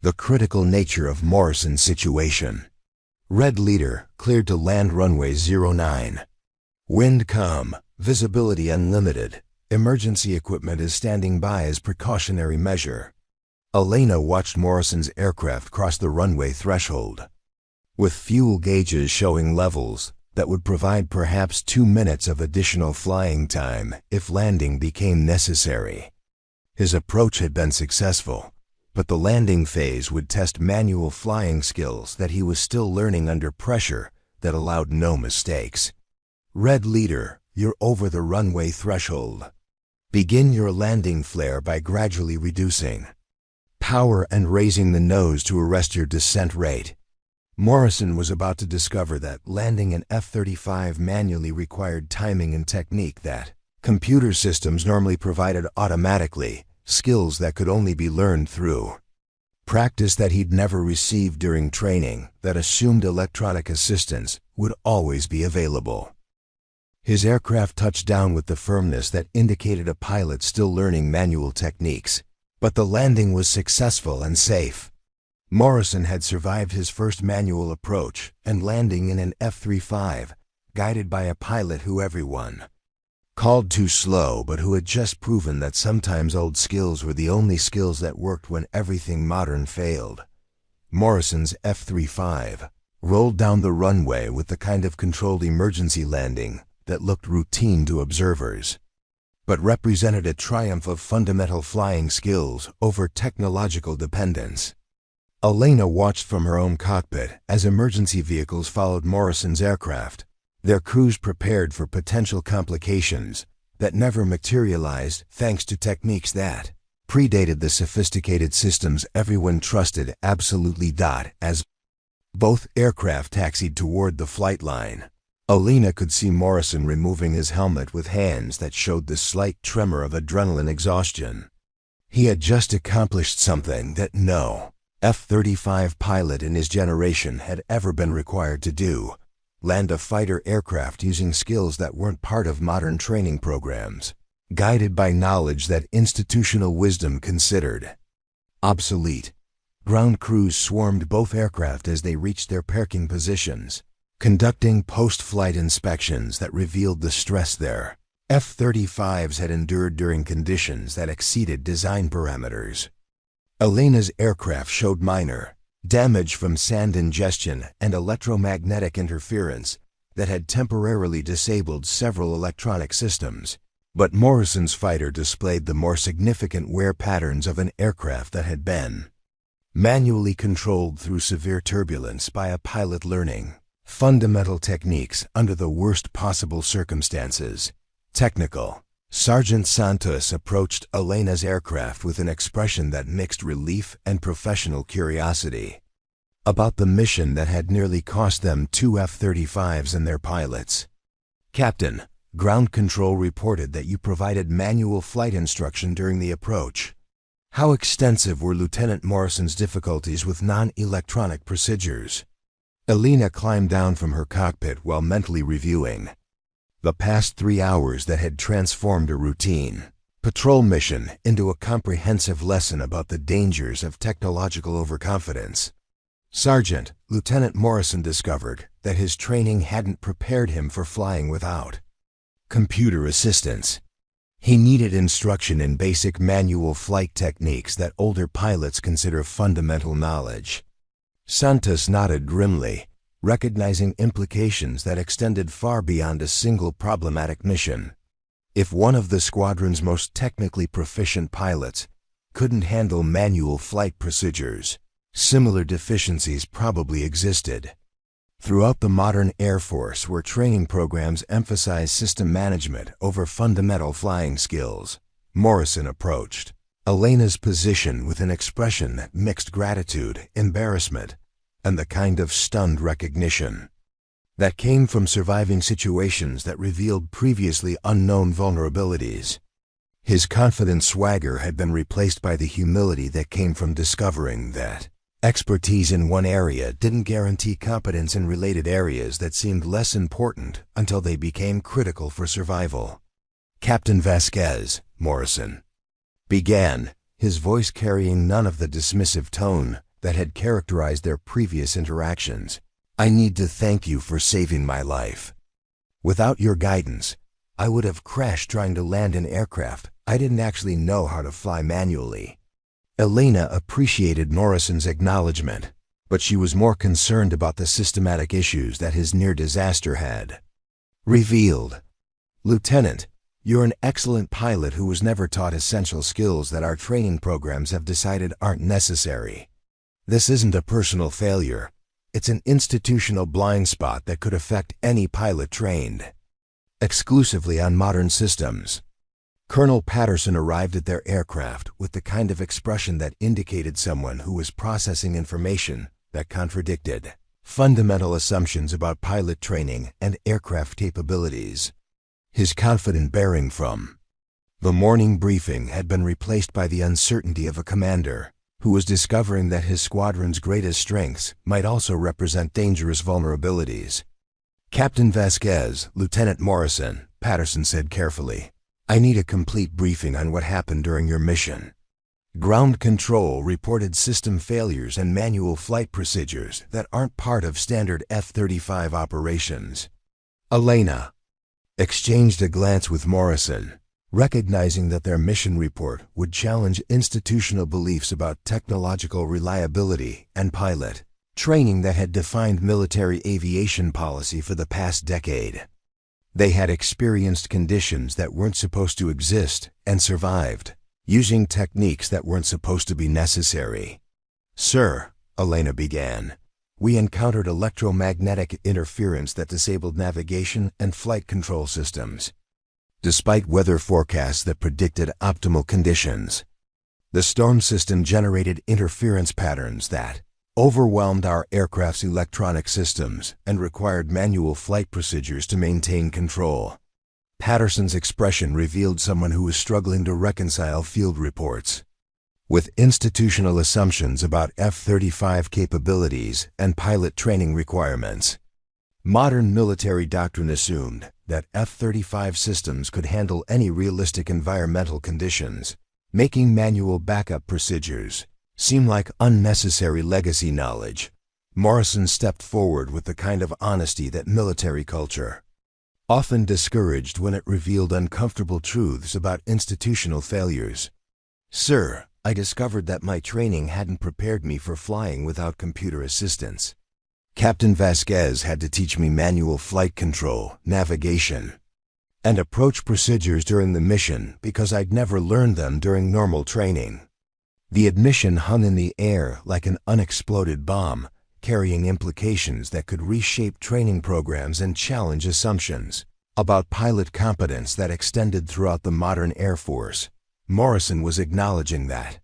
the critical nature of Morrison's situation. Red Leader, cleared to land runway 09. Wind calm, visibility unlimited. Emergency equipment is standing by as precautionary measure. Elena watched Morrison's aircraft cross the runway threshold, with fuel gauges showing levels that would provide perhaps 2 minutes of additional flying time if landing became necessary. His approach had been successful, but the landing phase would test manual flying skills that he was still learning under pressure that allowed no mistakes. Red Leader, you're over the runway threshold. Begin your landing flare by gradually reducing power and raising the nose to arrest your descent rate. Morrison was about to discover that landing an F-35 manually required timing and technique that computer systems normally provided automatically, skills that could only be learned through practice that he'd never received during training, that assumed electronic assistance would always be available. His aircraft touched down with the firmness that indicated a pilot still learning manual techniques, but the landing was successful and safe. Morrison had survived his first manual approach and landing in an F-35, guided by a pilot who everyone called too slow, but who had just proven that sometimes old skills were the only skills that worked when everything modern failed. Morrison's F-35 rolled down the runway with the kind of controlled emergency landing that looked routine to observers, but represented a triumph of fundamental flying skills over technological dependence. Elena watched from her own cockpit as emergency vehicles followed Morrison's aircraft, their crews prepared for potential complications that never materialized thanks to techniques that predated the sophisticated systems everyone trusted absolutely. As both aircraft taxied toward the flight line, Elena could see Morrison removing his helmet with hands that showed the slight tremor of adrenaline exhaustion. He had just accomplished something that no F-35 pilot in his generation had ever been required to do: land a fighter aircraft using skills that weren't part of modern training programs, guided by knowledge that institutional wisdom considered obsolete. Ground crews swarmed both aircraft as they reached their parking positions, conducting post-flight inspections that revealed the stress their F-35s had endured during conditions that exceeded design parameters. Elena's aircraft showed minor damage from sand ingestion and electromagnetic interference that had temporarily disabled several electronic systems, but Morrison's fighter displayed the more significant wear patterns of an aircraft that had been manually controlled through severe turbulence by a pilot learning fundamental techniques under the worst possible circumstances. Technical. Sergeant Santos approached Elena's aircraft with an expression that mixed relief and professional curiosity about the mission that had nearly cost them 2 F-35s and their pilots. "Captain, ground control reported that you provided manual flight instruction during the approach. How extensive were Lieutenant Morrison's difficulties with non-electronic procedures?" Elena climbed down from her cockpit while mentally reviewing the past 3 hours that had transformed a routine patrol mission into a comprehensive lesson about the dangers of technological overconfidence. "Sergeant, Lieutenant Morrison discovered that his training hadn't prepared him for flying without computer assistance. He needed instruction in basic manual flight techniques that older pilots consider fundamental knowledge." Santos nodded grimly, recognizing implications that extended far beyond a single problematic mission. If one of the squadron's most technically proficient pilots couldn't handle manual flight procedures, similar deficiencies probably existed throughout the modern Air Force, where training programs emphasize system management over fundamental flying skills. Morrison approached Elena's position with an expression that mixed gratitude, embarrassment, and the kind of stunned recognition that came from surviving situations that revealed previously unknown vulnerabilities. His confident swagger had been replaced by the humility that came from discovering that expertise in one area didn't guarantee competence in related areas that seemed less important until they became critical for survival. "Captain Vasquez," Morrison began, his voice carrying none of the dismissive tone that had characterized their previous interactions, "I need to thank you for saving my life. Without your guidance, I would have crashed trying to land an aircraft I didn't actually know how to fly manually." Elena appreciated Morrison's acknowledgement, but she was more concerned about the systematic issues that his near disaster had revealed. "Lieutenant, you're an excellent pilot who was never taught essential skills that our training programs have decided aren't necessary. This isn't a personal failure. It's an institutional blind spot that could affect any pilot trained exclusively on modern systems." Colonel Patterson arrived at their aircraft with the kind of expression that indicated someone who was processing information that contradicted fundamental assumptions about pilot training and aircraft capabilities. His confident bearing from the morning briefing had been replaced by the uncertainty of a commander who was discovering that his squadron's greatest strengths might also represent dangerous vulnerabilities. "Captain Vasquez, Lieutenant Morrison," Patterson said carefully, "I need a complete briefing on what happened during your mission." Ground control reported system failures and manual flight procedures that aren't part of standard F-35 operations. Elena exchanged a glance with Morrison, recognizing that their mission report would challenge institutional beliefs about technological reliability and pilot training that had defined military aviation policy for the past decade. They had experienced conditions that weren't supposed to exist and survived, using techniques that weren't supposed to be necessary. "Sir," Elena began, "we encountered electromagnetic interference that disabled navigation and flight control systems, despite weather forecasts that predicted optimal conditions. The storm system generated interference patterns that overwhelmed our aircraft's electronic systems and required manual flight procedures to maintain control." Patterson's expression revealed someone who was struggling to reconcile field reports with institutional assumptions about F-35 capabilities and pilot training requirements. Modern military doctrine assumed that F-35 systems could handle any realistic environmental conditions, making manual backup procedures seem like unnecessary legacy knowledge. Morrison stepped forward with the kind of honesty that military culture often discouraged when it revealed uncomfortable truths about institutional failures. "Sir, I discovered that my training hadn't prepared me for flying without computer assistance. Captain Vasquez had to teach me manual flight control, navigation, and approach procedures during the mission because I'd never learned them during normal training." The admission hung in the air like an unexploded bomb, carrying implications that could reshape training programs and challenge assumptions about pilot competence that extended throughout the modern Air Force. Morrison was acknowledging that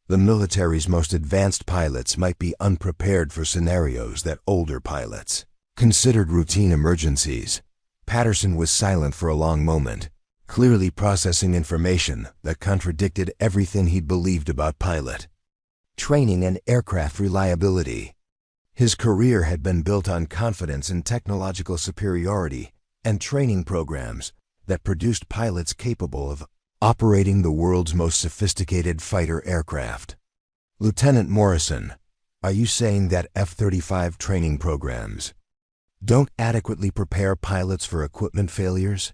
the military's most advanced pilots might be unprepared for scenarios that older pilots considered routine emergencies. Patterson was silent for a long moment, clearly processing information that contradicted everything he'd believed about pilot training and aircraft reliability. His career had been built on confidence in technological superiority and training programs that produced pilots capable of operating the world's most sophisticated fighter aircraft. "Lieutenant Morrison, are you saying that F-35 training programs don't adequately prepare pilots for equipment failures?"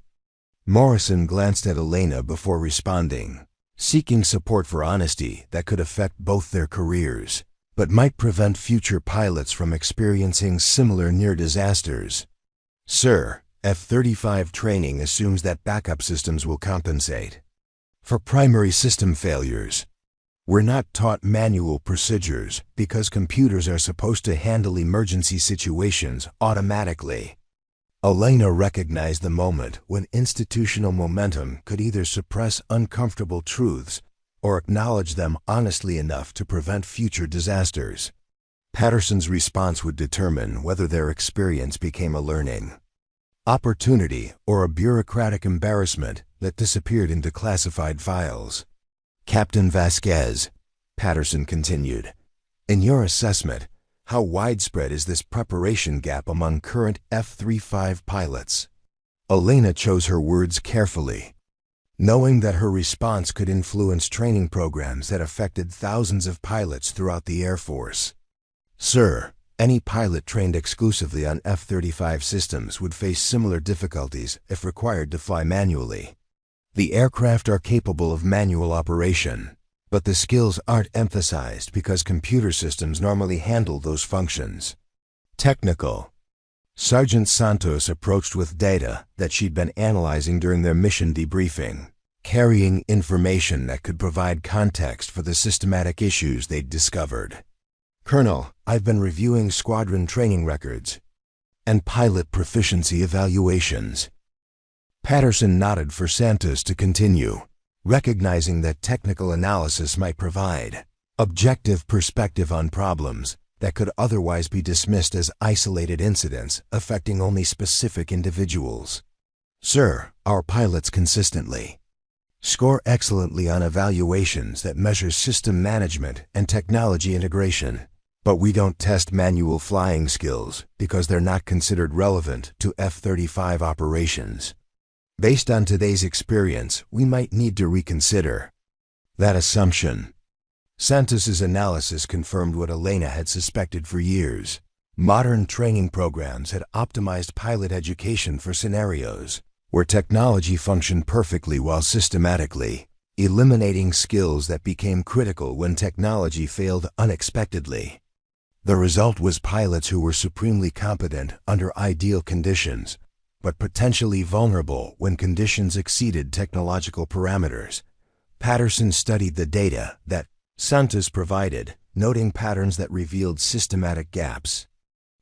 Morrison glanced at Elena before responding, seeking support for honesty that could affect both their careers, but might prevent future pilots from experiencing similar near disasters. "Sir, F-35 training assumes that backup systems will compensate for primary system failures. We're not taught manual procedures because computers are supposed to handle emergency situations automatically." Elena recognized the moment when institutional momentum could either suppress uncomfortable truths or acknowledge them honestly enough to prevent future disasters. Patterson's response would determine whether their experience became a learning opportunity or a bureaucratic embarrassment that disappeared into classified files. "Captain Vasquez," Patterson continued, "in your assessment, how widespread is this preparation gap among current F-35 pilots?" Elena chose her words carefully, knowing that her response could influence training programs that affected thousands of pilots throughout the Air Force. "Sir, any pilot trained exclusively on F-35 systems would face similar difficulties if required to fly manually. The aircraft are capable of manual operation, but the skills aren't emphasized because computer systems normally handle those functions." Technical. Sergeant Santos approached with data that she'd been analyzing during their mission debriefing, carrying information that could provide context for the systematic issues they'd discovered. "Colonel, I've been reviewing squadron training records and pilot proficiency evaluations." Patterson nodded for Santos to continue, recognizing that technical analysis might provide objective perspective on problems that could otherwise be dismissed as isolated incidents affecting only specific individuals. Sir, our pilots consistently score excellently on evaluations that measure system management and technology integration, but we don't test manual flying skills because they're not considered relevant to F-35 operations. Based on today's experience, we might need to reconsider that assumption. Santos's analysis confirmed what Elena had suspected for years. Modern training programs had optimized pilot education for scenarios where technology functioned perfectly while systematically eliminating skills that became critical when technology failed unexpectedly. The result was pilots who were supremely competent under ideal conditions, but potentially vulnerable when conditions exceeded technological parameters. Patterson studied the data that Santos provided, noting patterns that revealed systematic gaps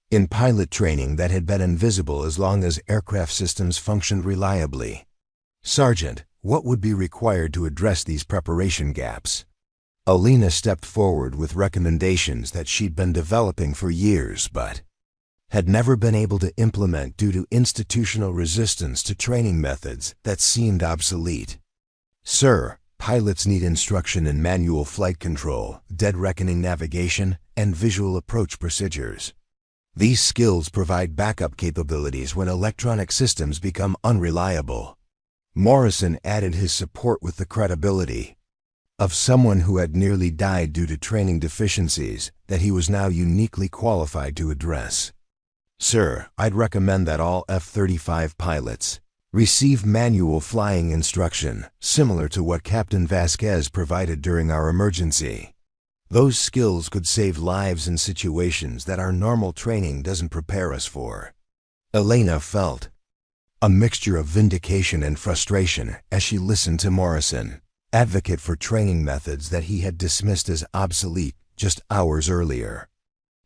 in pilot training that had been invisible as long as aircraft systems functioned reliably. Sergeant, what would be required to address these preparation gaps? Elena stepped forward with recommendations that she'd been developing for years but had never been able to implement due to institutional resistance to training methods that seemed obsolete. Sir, pilots need instruction in manual flight control, dead reckoning navigation, and visual approach procedures. These skills provide backup capabilities when electronic systems become unreliable. Morrison added his support with the credibility of someone who had nearly died due to training deficiencies that he was now uniquely qualified to address. Sir, I'd recommend that all F-35 pilots receive manual flying instruction, similar to what Captain Vasquez provided during our emergency. Those skills could save lives in situations that our normal training doesn't prepare us for. Elena felt a mixture of vindication and frustration as she listened to Morrison, advocate for training methods that he had dismissed as obsolete just hours earlier.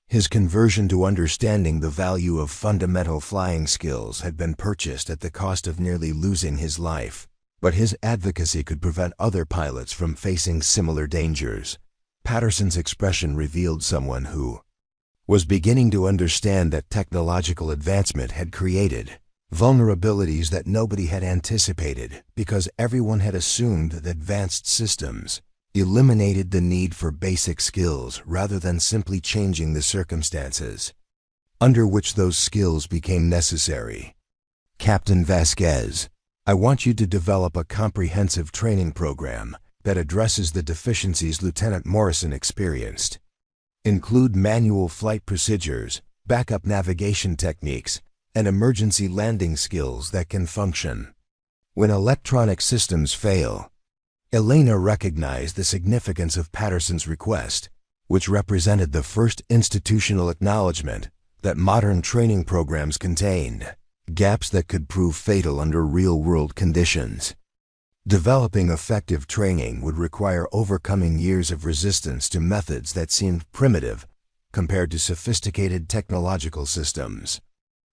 His conversion to understanding the value of fundamental flying skills had been purchased at the cost of nearly losing his life, but his advocacy could prevent other pilots from facing similar dangers. Patterson's expression revealed someone who was beginning to understand that technological advancement had created vulnerabilities that nobody had anticipated because everyone had assumed that advanced systems eliminated the need for basic skills rather than simply changing the circumstances under which those skills became necessary. Captain Vasquez, I want you to develop a comprehensive training program that addresses the deficiencies Lieutenant Morrison experienced. Include manual flight procedures, backup navigation techniques, and emergency landing skills that can function when electronic systems fail. Elena recognized the significance of Patterson's request, which represented the first institutional acknowledgement that modern training programs contained gaps that could prove fatal under real-world conditions. Developing effective training would require overcoming years of resistance to methods that seemed primitive compared to sophisticated technological systems.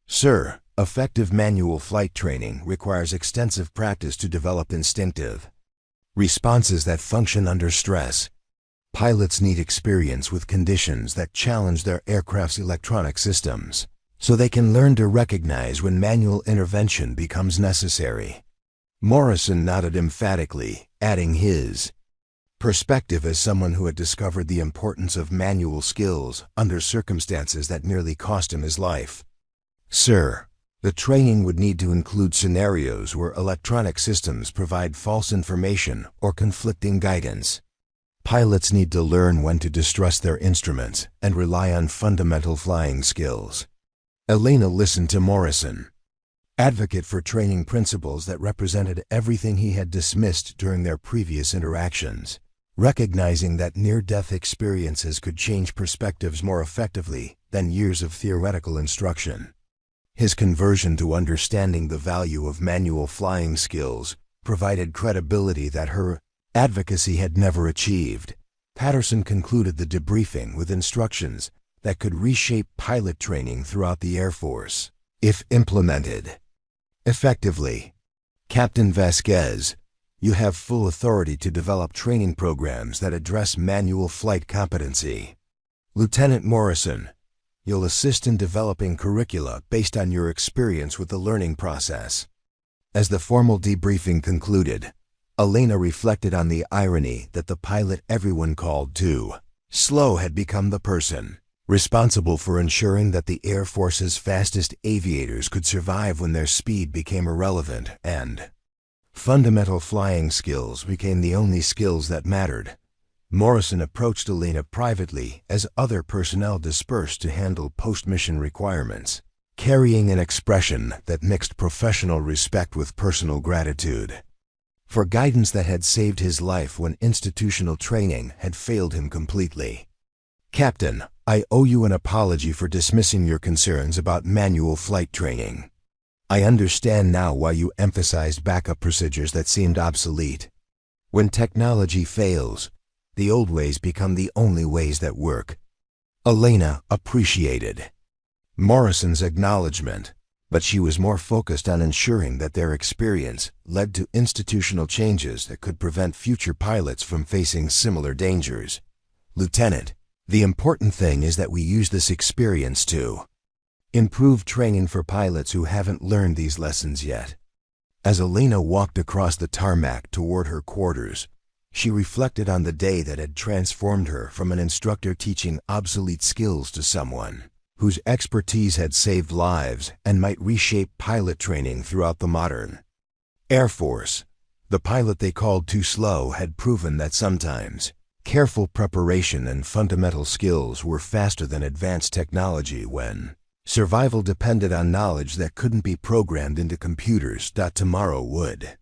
Sir, effective manual flight training requires extensive practice to develop instinctive responses that function under stress. Pilots need experience with conditions that challenge their aircraft's electronic systems, so they can learn to recognize when manual intervention becomes necessary. Morrison nodded emphatically, adding his perspective as someone who had discovered the importance of manual skills under circumstances that nearly cost him his life. Sir, the training would need to include scenarios where electronic systems provide false information or conflicting guidance. Pilots need to learn when to distrust their instruments and rely on fundamental flying skills. Elena listened to Morrison, advocate for training principles that represented everything he had dismissed during their previous interactions, recognizing that near-death experiences could change perspectives more effectively than years of theoretical instruction. His conversion to understanding the value of manual flying skills provided credibility that her advocacy had never achieved. Patterson concluded the debriefing with instructions that could reshape pilot training throughout the Air Force, if implemented effectively. Captain Vasquez, you have full authority to develop training programs that address manual flight competency. Lieutenant Morrison, you'll assist in developing curricula based on your experience with the learning process. As the formal debriefing concluded, Elena reflected on the irony that the pilot everyone called too slow had become the person responsible for ensuring that the Air Force's fastest aviators could survive when their speed became irrelevant and fundamental flying skills became the only skills that mattered. Morrison approached Elena privately as other personnel dispersed to handle post-mission requirements, carrying an expression that mixed professional respect with personal gratitude for guidance that had saved his life when institutional training had failed him completely. Captain, I owe you an apology for dismissing your concerns about manual flight training. I understand now why you emphasized backup procedures that seemed obsolete. When technology fails, the old ways become the only ways that work. Elena appreciated Morrison's acknowledgement, but she was more focused on ensuring that their experience led to institutional changes that could prevent future pilots from facing similar dangers. Lieutenant, the important thing is that we use this experience to improve training for pilots who haven't learned these lessons yet. As Elena walked across the tarmac toward her quarters, she reflected on the day that had transformed her from an instructor teaching obsolete skills to someone whose expertise had saved lives and might reshape pilot training throughout the modern Air Force. The pilot they called too slow had proven that sometimes careful preparation and fundamental skills were faster than advanced technology when survival depended on knowledge that couldn't be programmed into computers. Tomorrow would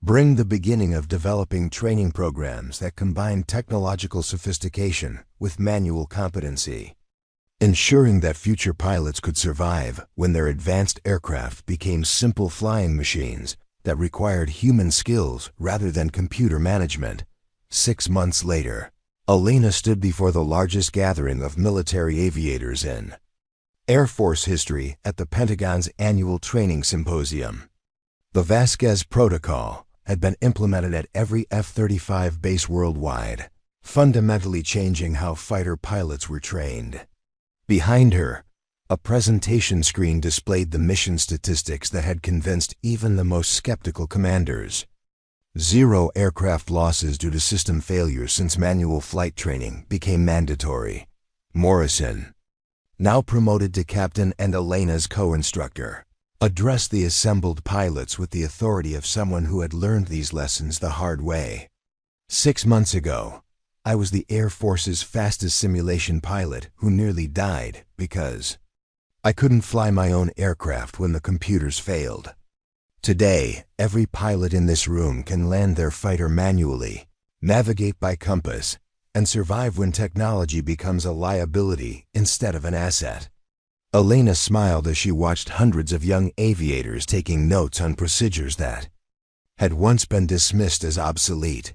bring the beginning of developing training programs that combine technological sophistication with manual competency, ensuring that future pilots could survive when their advanced aircraft became simple flying machines that required human skills rather than computer management. 6 months later, Elena stood before the largest gathering of military aviators in Air Force history at the Pentagon's annual training symposium. The Vasquez Protocol had been implemented at every F-35 base worldwide, fundamentally changing how fighter pilots were trained. Behind her, a presentation screen displayed the mission statistics that had convinced even the most skeptical commanders. 0 aircraft losses due to system failures since manual flight training became mandatory. Morrison, now promoted to captain and Elena's co-instructor, addressed the assembled pilots with the authority of someone who had learned these lessons the hard way. 6 months ago, I was the Air Force's fastest simulation pilot who nearly died because I couldn't fly my own aircraft when the computers failed. Today, every pilot in this room can land their fighter manually, navigate by compass, and survive when technology becomes a liability instead of an asset. Elena smiled as she watched hundreds of young aviators taking notes on procedures that had once been dismissed as obsolete.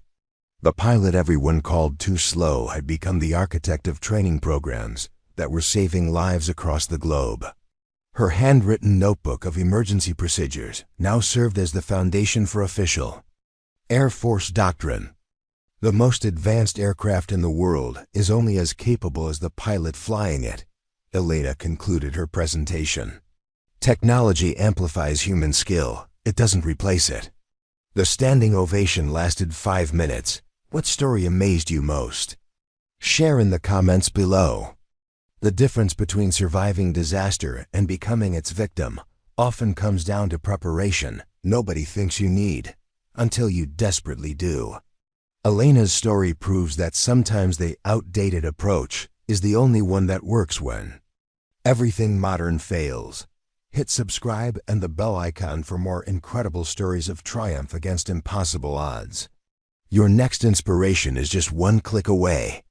The pilot everyone called too slow had become the architect of training programs that were saving lives across the globe. Her handwritten notebook of emergency procedures now served as the foundation for official Air Force doctrine. The most advanced aircraft in the world is only as capable as the pilot flying it, Elena concluded her presentation. Technology amplifies human skill, it doesn't replace it. The standing ovation lasted 5 minutes. What story amazed you most? Share in the comments below. The difference between surviving disaster and becoming its victim often comes down to preparation nobody thinks you need, until you desperately do. Elena's story proves that sometimes the outdated approach is the only one that works when everything modern fails. Hit subscribe and the bell icon for more incredible stories of triumph against impossible odds. Your next inspiration is just one click away.